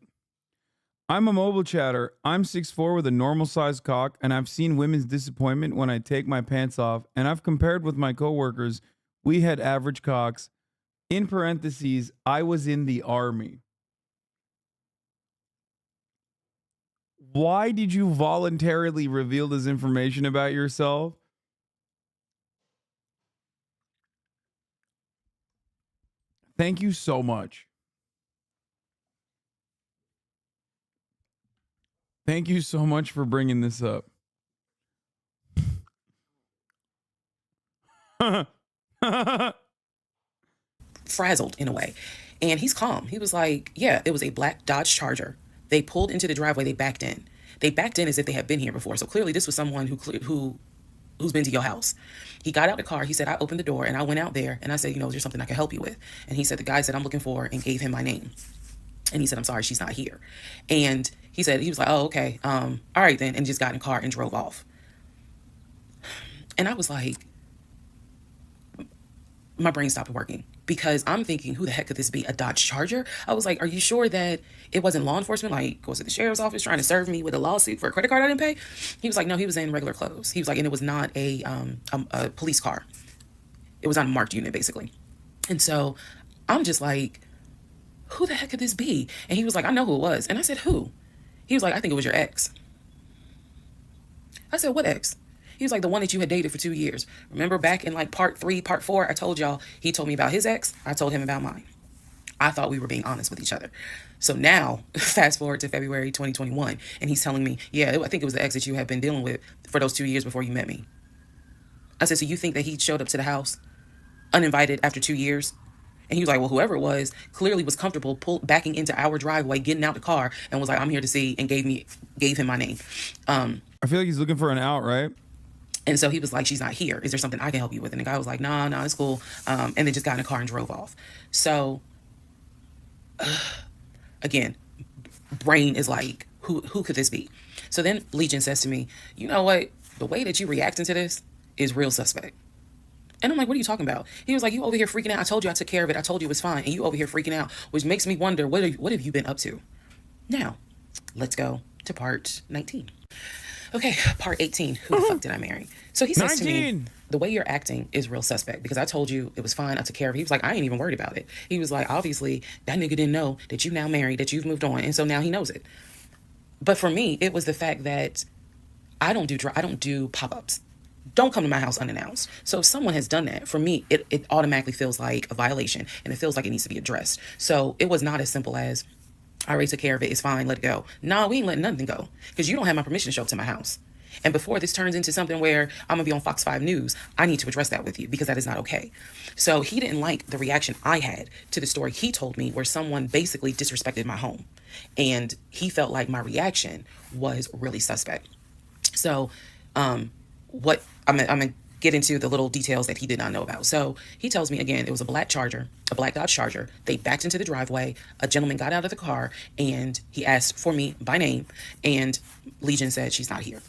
I'm a mobile chatter. I'm 6'4" with a normal sized cock, and I've seen women's disappointment when I take my pants off, and I've compared with my coworkers. We had average cocks. In parentheses, I was in the army. Why did you voluntarily reveal this information about yourself? Thank you so much. Thank you so much for bringing this up. frazzled in a way. And he's calm. He was like, yeah, it was a black Dodge Charger. They pulled into the driveway. They backed in. They backed in as if they had been here before. So clearly this was someone who's been to your house. He got out the car. He said, I opened the door and I went out there and I said, is there something I can help you with? And he said, the guy said, I'm looking for, and gave him my name. And he said, I'm sorry, she's not here. And he was like, oh, okay. All right then. And just got in the car and drove off. And I was like, my brain stopped working because I'm thinking, who the heck could this be? A Dodge Charger? I was like, are you sure that it wasn't law enforcement? Like, was it the sheriff's office trying to serve me with a lawsuit for a credit card I didn't pay? He was like, no, he was in regular clothes. He was like, and it was not a police car. It was on a marked unit, basically. And so I'm just like, who the heck could this be? And he was like, I know who it was. And I said, who? He was like, I think it was your ex. I said, what ex? He was like, the one that you had dated for 2 years. Remember back in like part 3, part 4, I told y'all, he told me about his ex. I told him about mine. I thought we were being honest with each other. So now, fast forward to February 2021, and he's telling me, yeah, I think it was the ex that you had been dealing with for those 2 years before you met me. I said, so you think that he showed up to the house uninvited after 2 years? And he was like, well, whoever it was clearly was comfortable backing into our driveway, getting out the car, and was like, I'm here to see, and gave him my name. I feel like he's looking for an out, right? And so he was like, she's not here. Is there something I can help you with? And the guy was like, no, it's cool. And then just got in a car and drove off. So, again, brain is like, who could this be? So then Legion says to me, you know what? The way that you reacting to this is real suspect. And I'm like, what are you talking about? He was like, you over here freaking out. I told you I took care of it. I told you it was fine. And you over here freaking out, which makes me wonder, what have you been up to? Now, let's go to part 19. Okay, part 18. Who the fuck did I marry? So he says 19. To me, the way you're acting is real suspect because I told you it was fine. I took care of it. He was like, I ain't even worried about it. He was like, obviously, that nigga didn't know that you now married, that you've moved on. And so now he knows it. But for me, it was the fact that I don't do pop-ups. Don't come to my house unannounced. So if someone has done that, for me, it automatically feels like a violation and it feels like it needs to be addressed. So it was not as simple as, I already took care of it. It's fine. Let it go. No, we ain't letting nothing go because you don't have my permission to show up to my house. And before this turns into something where I'm going to be on Fox 5 News, I need to address that with you because that is not okay. So he didn't like the reaction I had to the story he told me where someone basically disrespected my home. And he felt like my reaction was really suspect. So what I'm going to get into the little details that he did not know about. So he tells me, again, it was a black Dodge Charger. They backed into the driveway. A gentleman got out of the car and he asked for me by name. And Legion said, she's not here.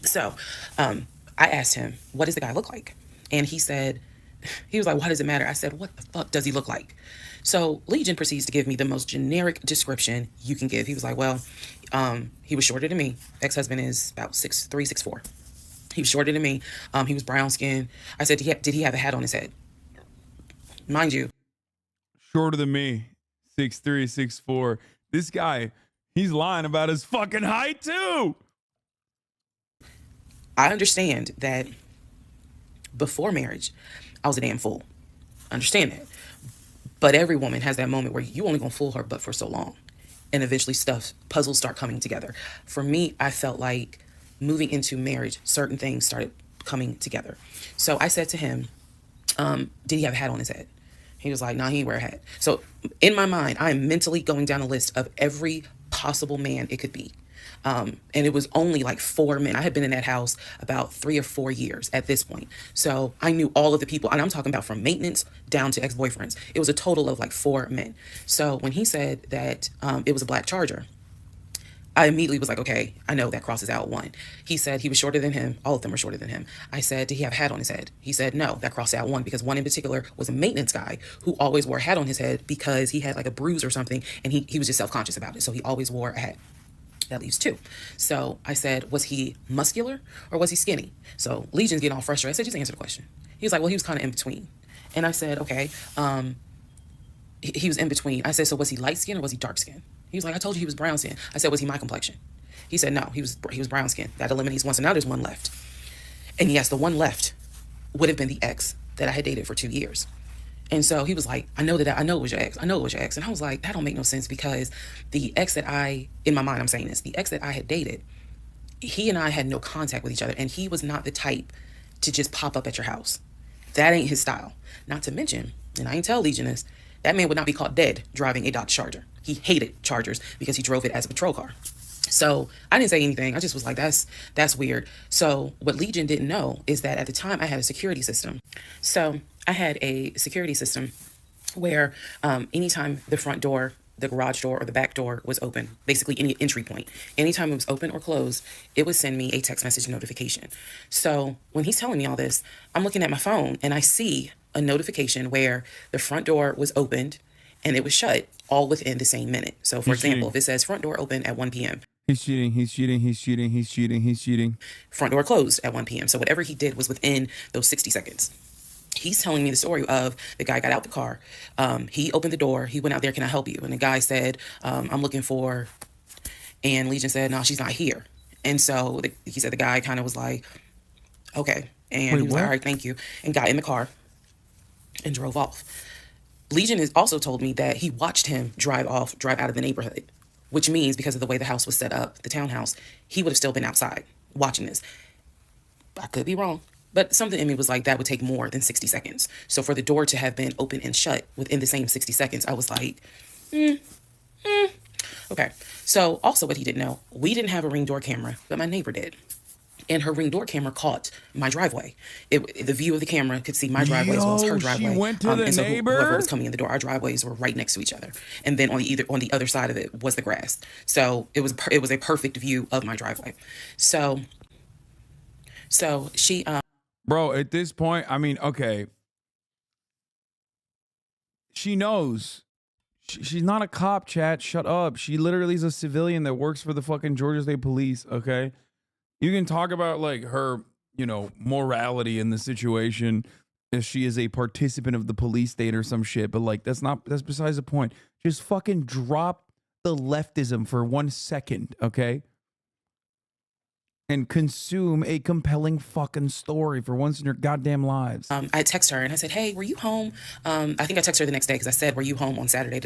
So I asked him, what does the guy look like? And he was like, why does it matter? I said, what the fuck does he look like? So Legion proceeds to give me the most generic description you can give. He was like, well, he was shorter than me. Ex-husband is about 6'3", 6'4". He was shorter than me. He was brown skinned. I said, did he have a hat on his head? Mind you. Shorter than me. 6'3", 6'4". This guy, he's lying about his fucking height too. I understand that before marriage, I was a damn fool. Understand that. But every woman has that moment where you only gonna fool her but for so long. And eventually puzzles start coming together. For me, I felt like moving into marriage, certain things started coming together. So I said to him, did he have a hat on his head? He was like, no, he didn't wear a hat. So in my mind, I am mentally going down a list of every possible man it could be. And it was only like 4 men. I had been in that house about 3 or 4 years at this point. So I knew all of the people, and I'm talking about from maintenance down to ex-boyfriends. It was a total of like 4 men. So when he said that it was a black Charger, I immediately was like, okay, I know that crosses out one. He said he was shorter than him. All of them were shorter than him. I said, did he have a hat on his head? He said, no, that crossed out one because one in particular was a maintenance guy who always wore a hat on his head because he had like a bruise or something and he was just self-conscious about it. So he always wore a hat. That leaves 2. So I said, was he muscular or was he skinny? So Legion's getting all frustrated. I said, just answer the question. He was like, well, he was kind of in between. And I said, okay, he was in between. I said, so was he light skinned or was he dark skinned? He was like, I told you he was brown skinned. I said, was he my complexion? He said, no, he was brown skinned. That eliminates one. So now there's one left. And yes, the one left would have been the ex that I had dated for 2 years. And so he was like, I know it was your ex. I know it was your ex. And I was like, that don't make no sense because the ex that in my mind, I'm saying this, the ex that I had dated, he and I had no contact with each other. And he was not the type to just pop up at your house. That ain't his style. Not to mention, and I ain't tell Legion this, that man would not be caught dead driving a Dodge Charger. He hated Chargers because he drove it as a patrol car. So I didn't say anything. I just was like, that's weird. So what Legion didn't know is that at the time I had a security system. So I had a security system where anytime the front door, the garage door, or the back door was open, basically any entry point, anytime it was open or closed, it would send me a text message notification. So when he's telling me all this, I'm looking at my phone and I see a notification where the front door was opened and it was shut all within the same minute. So, for example, if it says front door open at 1 p.m., he's cheating, he's cheating, he's cheating, he's cheating, he's cheating. Front door closed at 1 p.m. So whatever he did was within those 60 seconds. He's telling me the story of the guy got out the car. He opened the door. He went out there. Can I help you? And the guy said, I'm looking for, and Legion said, no, she's not here. And so he said the guy kind of was like, okay. And he was like, all right, thank you. And got in the car and drove off. Legion has also told me that he watched him drive out of the neighborhood, which means because of the way the house was set up, the townhouse, he would have still been outside watching this. I could be wrong, but something in me was like, that would take more than 60 seconds. So for the door to have been open and shut within the same 60 seconds, I was like, okay. So also what he didn't know, we didn't have a Ring door camera, but my neighbor did. And her Ring door camera caught my driveway. The view of the camera could see my driveway as well as her driveway. She went to the and so neighbor? whoever was coming in the door, our driveways were right next to each other. And then on the other side of it was the grass. So it was a perfect view of my driveway. So she Bro, at this point, I mean, okay. She knows. She's not a cop, chat. Shut up. She literally is a civilian that works for the fucking Georgia State Police, okay? You can talk about like her, morality in the situation if she is a participant of the police state or some shit, but like that's besides the point. Just fucking drop the leftism for 1 second, okay? And consume a compelling fucking story for once in your goddamn lives. I text her and I said, hey, were you home? I think I texted her the next day because I said, were you home on Saturday?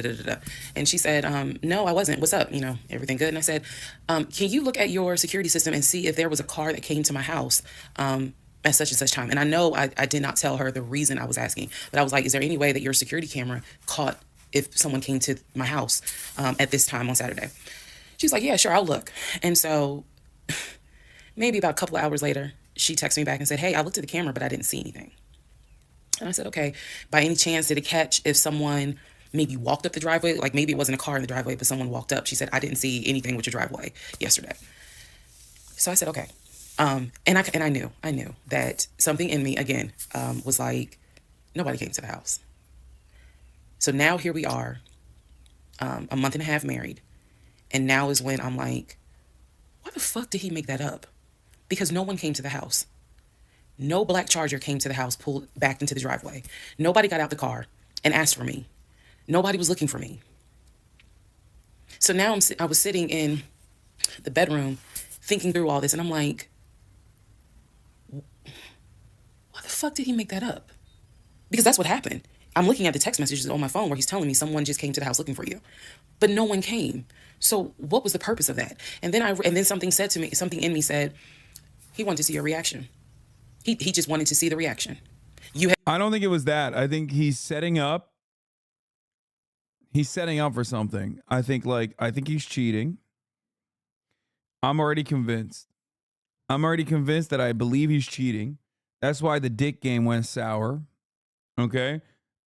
And she said, no, I wasn't. What's up? Everything good? And I said, can you look at your security system and see if there was a car that came to my house at such and such time? And I know I did not tell her the reason I was asking, but I was like, is there any way that your security camera caught if someone came to my house at this time on Saturday? She's like, yeah, sure, I'll look. And so maybe about a couple of hours later, she texted me back and said, hey, I looked at the camera, but I didn't see anything. And I said, okay, by any chance, did it catch if someone maybe walked up the driveway? Like maybe it wasn't a car in the driveway, but someone walked up. She said, I didn't see anything with your driveway yesterday. So I said, okay. And I knew that something in me, again, was like, nobody came to the house. So now here we are, a month and a half married. And now is when I'm like, why the fuck did he make that up? Because no one came to the house. No black Charger came to the house, pulled back into the driveway. Nobody got out the car and asked for me. Nobody was looking for me. So now I was sitting in the bedroom thinking through all this, and I'm like, why the fuck did he make that up? Because that's what happened. I'm looking at the text messages on my phone where he's telling me someone just came to the house looking for you, but no one came. So what was the purpose of that? And then something said to me, something in me said, he wanted to see your reaction. He just wanted to see the reaction. I don't think it was that. I think he's setting up. He's setting up for something. I think he's cheating. I'm already convinced that I believe he's cheating. That's why the dick game went sour. Okay?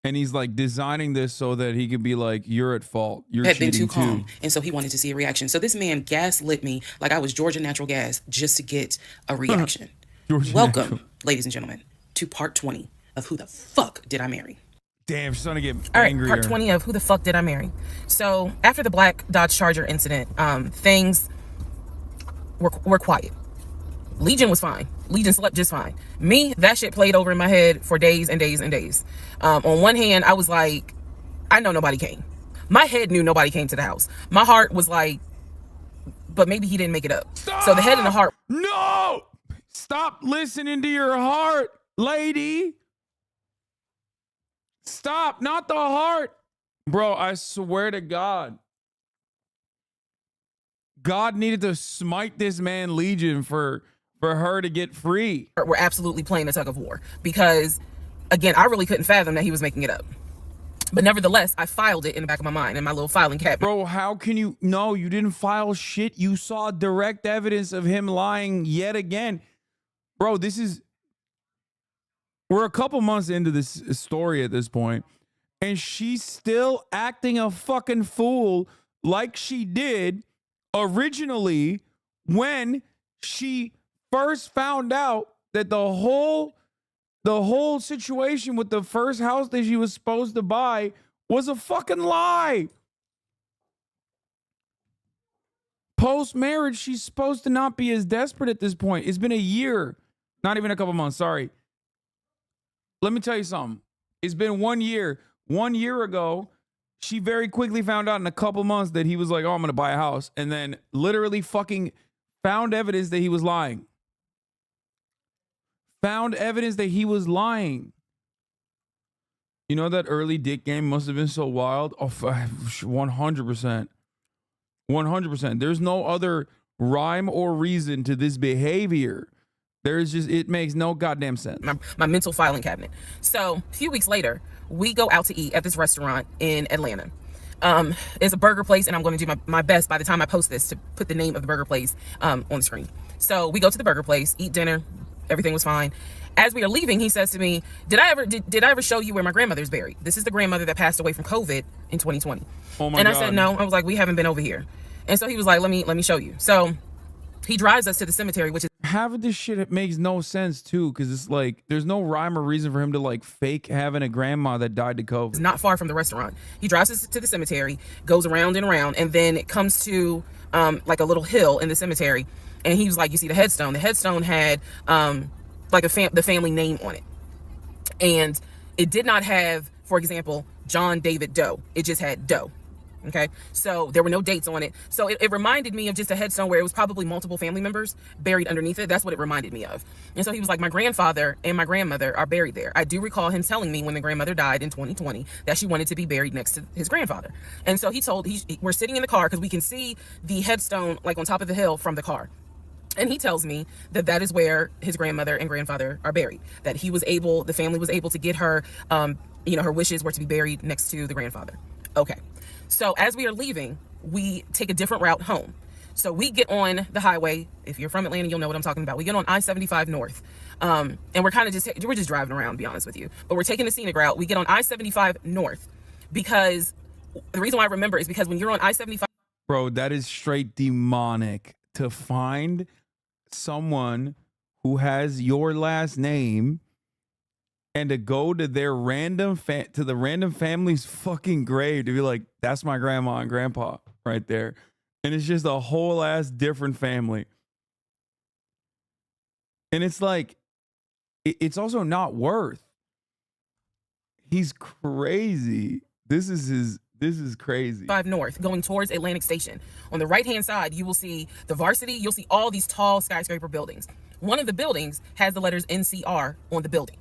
And he's like designing this so that he could be like, you're at fault. You're had cheating been too calm. too. And so he wanted to see a reaction. So this man gaslit me like I was Georgia Natural Gas just to get a reaction. Welcome, Natural. Ladies and gentlemen, to part 20 of Who the Fuck Did I Marry? Damn, she's starting to get All angrier. Right, part 20 of Who the Fuck Did I Marry? So after the black Dodge Charger incident, things were quiet. Legion was fine. Legion slept just fine. Me, that shit played over in my head for days and days and days. On one hand, I was like, I know nobody came. My head knew nobody came to the house. My heart was like, but maybe he didn't make it up. Stop! So the head and the heart. No! Stop listening to your heart, lady. Stop, not the heart. Bro, I swear to God. God needed to smite this man Legion for her to get free. We're absolutely playing a tug of war because, again, I really couldn't fathom that he was making it up. But nevertheless, I filed it in the back of my mind in my little filing cabinet. Bro, how can you? No, you didn't file shit. You saw direct evidence of him lying yet again. Bro, we're a couple months into this story at this point, and she's still acting a fucking fool like she did originally when she first found out that the whole The whole situation with the first house that she was supposed to buy was a fucking lie. Post-marriage, she's supposed to not be as desperate at this point. It's been a year. Not even a couple months, sorry. Let me tell you something. It's been 1 year. 1 year ago, she very quickly found out in a couple months that he was like, oh, I'm going to buy a house. And then literally fucking found evidence that he was lying. Found evidence that he was lying. You know that early dick game must have been so wild? Oh, 100%. 100%. There's no other rhyme or reason to this behavior. There's just, it makes no goddamn sense. My mental filing cabinet. So a few weeks later, we go out to eat at this restaurant in Atlanta. It's a burger place, and I'm going to do my best by the time I post this to put the name of the burger place on the screen. So we go to the burger place, eat dinner. Everything was fine. As we are leaving, he says to me, did I ever show you where my grandmother's buried? This is the grandmother that passed away from COVID in 2020. Oh my God. God. I said, no. I was like, we haven't been over here. And so he was like, let me show you. So he drives us to the cemetery, which is half of this shit, it makes no sense too, because it's like there's no rhyme or reason for him to like fake having a grandma that died to COVID. It's not far from the restaurant. He drives us to the cemetery, goes around and around, and then it comes to like a little hill in the cemetery. And he was like, you see the headstone. The headstone had like the family name on it. And it did not have, for example, John David Doe. It just had Doe. Okay, so there were no dates on it. So it reminded me of just a headstone where it was probably multiple family members buried underneath it. That's what it reminded me of. And so he was like, my grandfather and my grandmother are buried there. I do recall him telling me when the grandmother died in 2020 that she wanted to be buried next to his grandfather. And so we're sitting in the car because we can see the headstone like on top of the hill from the car. And he tells me that is where his grandmother and grandfather are buried. That the family was able to get her, her wishes were to be buried next to the grandfather. Okay. So as we are leaving, we take a different route home. So we get on the highway. If you're from Atlanta, you'll know what I'm talking about. We get on I-75 North. And we're just driving around, to be honest with you. But we're taking the scenic route. We get on I-75 North because the reason why I remember is because when you're on I-75. Bro, that is straight demonic to find someone who has your last name and to go to their random family's fucking grave to be like, that's my grandma and grandpa right there. And it's just a whole ass different family. And it's like, it's also not worth. He's crazy. This is crazy. 5 North, going towards Atlantic Station. On the right-hand side, you will see the Varsity. You'll see all these tall skyscraper buildings. One of the buildings has the letters NCR on the building.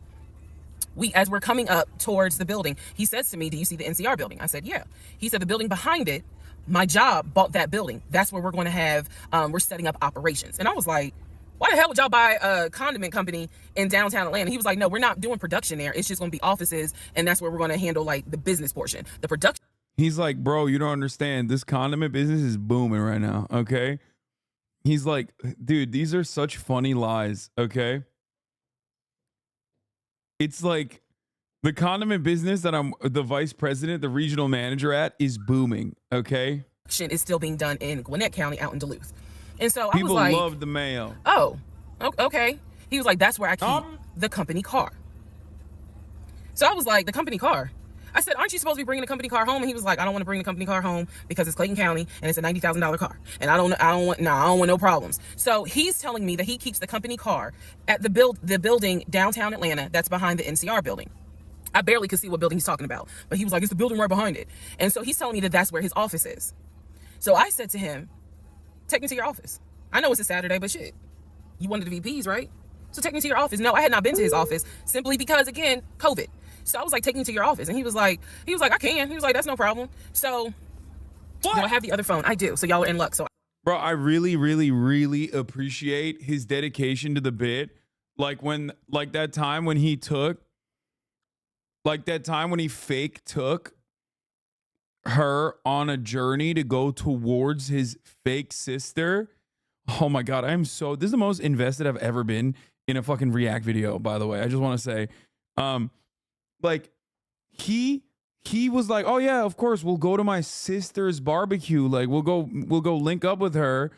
As we're coming up towards the building, he says to me, do you see the NCR building? I said, yeah. He said, the building behind it, my job bought that building. That's where we're going to have, we're setting up operations. And I was like, why the hell would y'all buy a condiment company in downtown Atlanta? He was like, no, we're not doing production there. It's just going to be offices. And that's where we're going to handle like the business portion. The production. He's like, bro, you don't understand. This condiment business is booming right now. Okay. He's like, dude, these are such funny lies. Okay. It's like the condiment business that I'm the vice president, the regional manager at is booming. Okay. Is still being done in Gwinnett County out in Duluth. And so people I was like, love the mayo. Oh, okay. He was like, that's where I keep the company car. So I was like, the company car? I said, aren't you supposed to be bringing the company car home? And he was like, I don't want to bring the company car home because it's Clayton County and it's a $90,000 car. And I don't want no problems. So he's telling me that he keeps the company car at the building downtown Atlanta that's behind the NCR building. I barely could see what building he's talking about, but he was like, it's the building right behind it. And so he's telling me that that's where his office is. So I said to him, take me to your office. I know it's a Saturday, but shit, you wanted the VPs, right? So take me to your office. No, I had not been to his office simply because, again, COVID. So I was like, take me to your office. And he was like, I can. He was like, that's no problem. So do I have the other phone? I do. So y'all are in luck. So bro, I really, really, really appreciate his dedication to the bit. Like that time when he fake took her on a journey to go towards his fake sister. Oh my God. This is the most invested I've ever been in a fucking React video, by the way. I just want to say, like he was like, oh yeah, of course we'll go to my sister's barbecue. Like we'll go link up with her.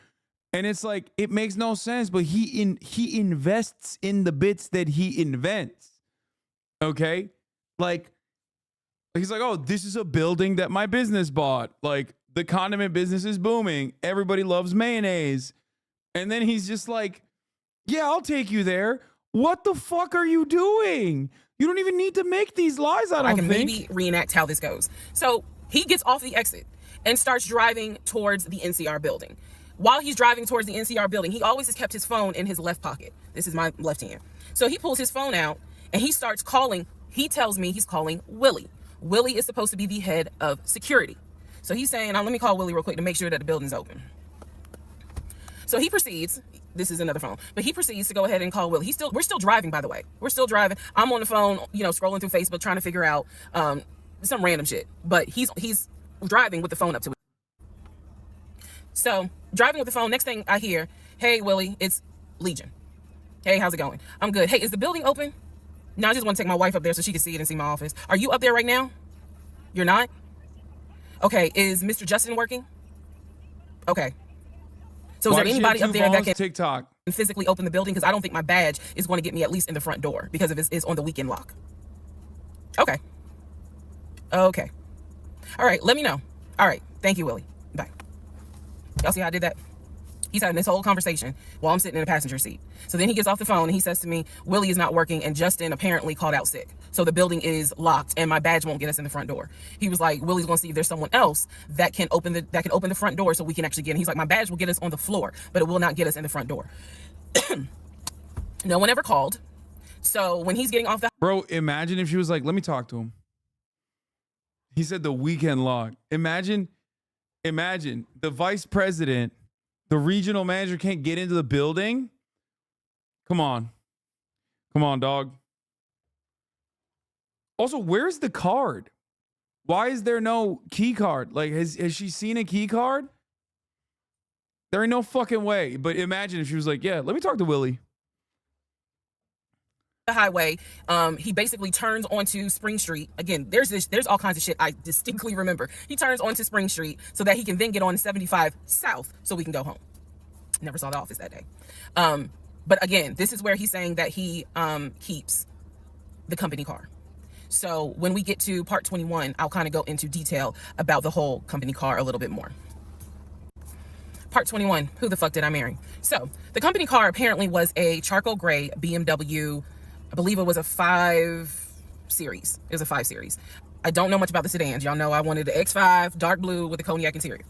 And it's like, it makes no sense, but he invests in the bits that he invents. Okay. Like, he's like, oh, this is a building that my business bought. Like, the condiment business is booming. Everybody loves mayonnaise. And then he's just like, yeah, I'll take you there. What the fuck are you doing? You don't even need to make these lies, I don't think. Maybe reenact how this goes. So he gets off the exit and starts driving towards the NCR building. While he's driving towards the NCR building, he always has kept his phone in his left pocket. This is my left hand. So he pulls his phone out and he starts calling. He tells me he's calling Willie. Willie is supposed to be the head of security. So he's saying, let me call Willie real quick to make sure that the building's open. So he proceeds, this is another phone, but he proceeds to go ahead and call Willie. We're still driving, by the way. We're still driving. I'm on the phone, scrolling through Facebook, trying to figure out some random shit. But he's driving with the phone up to it. So driving with the phone, next thing I hear, hey, Willie, it's Legion. Hey, how's it going? I'm good. Hey, is the building open? No, I just want to take my wife up there so she can see it and see my office. Are you up there right now? You're not? Okay, is Mr. Justin working? Okay. So is there anybody up there that can TikTok physically open the building? Because I don't think my badge is going to get me at least in the front door because of it's on the weekend lock. Okay. Okay. All right, let me know. All right, thank you, Willie. Bye. Y'all see how I did that? He's having this whole conversation while I'm sitting in the passenger seat. So then he gets off the phone and he says to me, Willie is not working and Justin apparently called out sick. So the building is locked and my badge won't get us in the front door. He was like, Willie's going to see if there's someone else that can open the front door so we can actually get in. He's like, my badge will get us on the floor, but it will not get us in the front door. No one ever called. So when he's getting off the... Bro, imagine if she was like, let me talk to him. He said the weekend log. Imagine the vice president, the regional manager can't get into the building. Come on, dog. Also, where's the card? Why is there no key card? Like, has she seen a key card? There ain't no fucking way. But imagine if she was like, yeah, let me talk to Willie. The highway, he basically turns onto Spring Street. Again, there's all kinds of shit I distinctly remember. He turns onto Spring Street so that he can then get on 75 South so we can go home. Never saw the office that day. But again, this is where he's saying that he keeps the company car. So when we get to part 21, I'll kind of go into detail about the whole company car a little bit more. Part 21, who the fuck did I marry? So the company car apparently was a charcoal gray BMW. I believe it was a 5 Series. It was a 5 Series. I don't know much about the sedans. Y'all know I wanted the X5, dark blue with a cognac interior.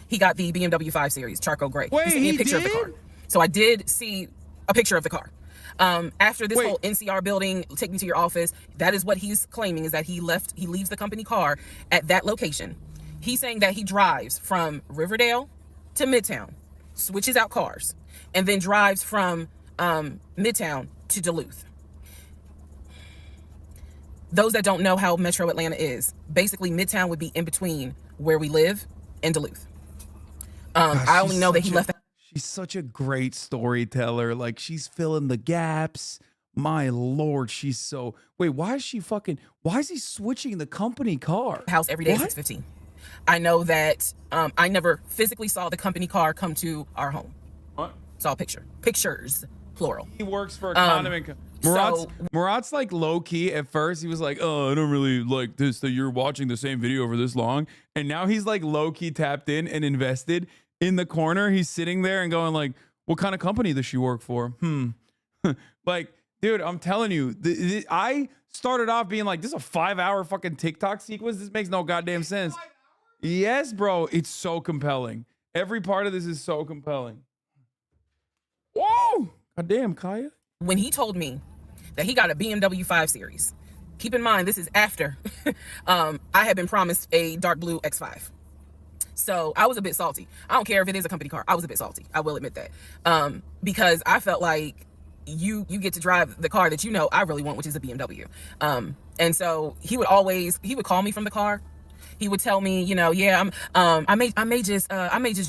He got the BMW 5 Series, charcoal gray. Wait, he sent me a picture of the car. So I did see a picture of the car. After this whole NCR building, take me to your office, that is what he's claiming, is that he leaves the company car at that location. He's saying that he drives from Riverdale to Midtown, switches out cars, and then drives from Midtown to Duluth. Those that don't know how Metro Atlanta is, basically Midtown would be in between where we live and Duluth. I only know that he left. She's such a great storyteller. Like, she's filling the gaps. My Lord, she's so... Wait, why is he switching the company car? House every day at 6:15. I know that I never physically saw the company car come to our home. What? Saw a picture. Pictures, plural. He works for a condiment Murat's like low key at first. He was like, oh, I don't really like this, that you're watching the same video for this long. And now he's like low key tapped in and invested. In the corner, he's sitting there and going like, what kind of company does she work for? Like, dude, I'm telling you, I started off being like, this is a 5-hour fucking TikTok sequence. This makes no goddamn sense. Yes, bro. It's so compelling. Every part of this is so compelling. Whoa! Goddamn, Kaya. When he told me that he got a BMW 5 Series, keep in mind, this is after I had been promised a dark blue X5. So I was a bit salty. I don't care if it is a company car. I was a bit salty. I will admit that. Because I felt like you get to drive the car that I really want, which is a BMW. And so he would call me from the car. He would tell me, yeah, I may just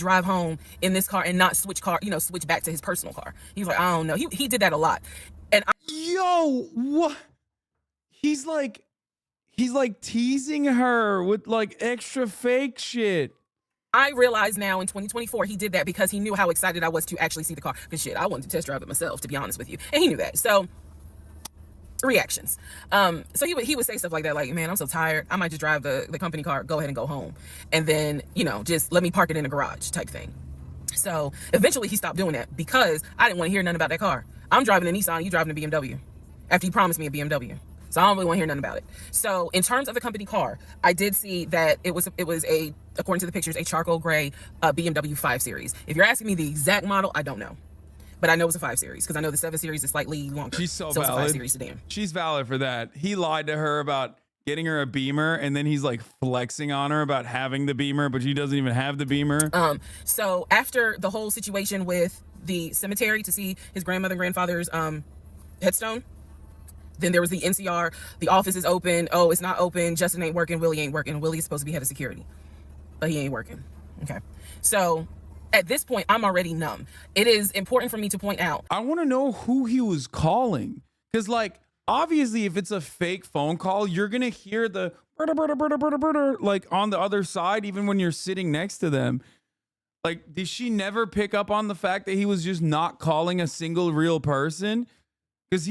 drive home in this car and not switch back to his personal car. He was like, I don't know. He did that a lot. And yo, what? He's like teasing her with like extra fake shit. I realize now in 2024, he did that because he knew how excited I was to actually see the car. Because shit, I wanted to test drive it myself, to be honest with you. And he knew that. So reactions. So he would say stuff like that, like, man, I'm so tired, I might just drive the company car, go ahead and go home, and then, you know, just let me park it in a garage type thing. So eventually he stopped doing that because I didn't want to hear nothing about that car. I'm driving a Nissan, you driving a BMW, after you promised me a BMW. So I don't really want to hear nothing about it. So in terms of the company car, I did see that it was a, according to the pictures, a charcoal gray BMW 5 Series. If you're asking me the exact model, I don't know. But I know it's a 5 Series because I know the 7 Series is slightly longer. She's so It's a 5 valid. Series sedan. She's valid for that. He lied to her about getting her a Beamer, and then he's like flexing on her about having the Beamer, but she doesn't even have the Beamer. So after the whole situation with the cemetery to see his grandmother and grandfather's headstone, then there was the NCR. The office is open. Oh, it's not open. Justin ain't working. Willie ain't working. Willie is supposed to be head of security, but he ain't working. Okay. So at this point, I'm already numb. It is important for me to point out. I want to know who he was calling. Because, like, obviously, if it's a fake phone call, you're going to hear the like on the other side, even when you're sitting next to them. Like, did she never pick up on the fact that he was just not calling a single real person? Because he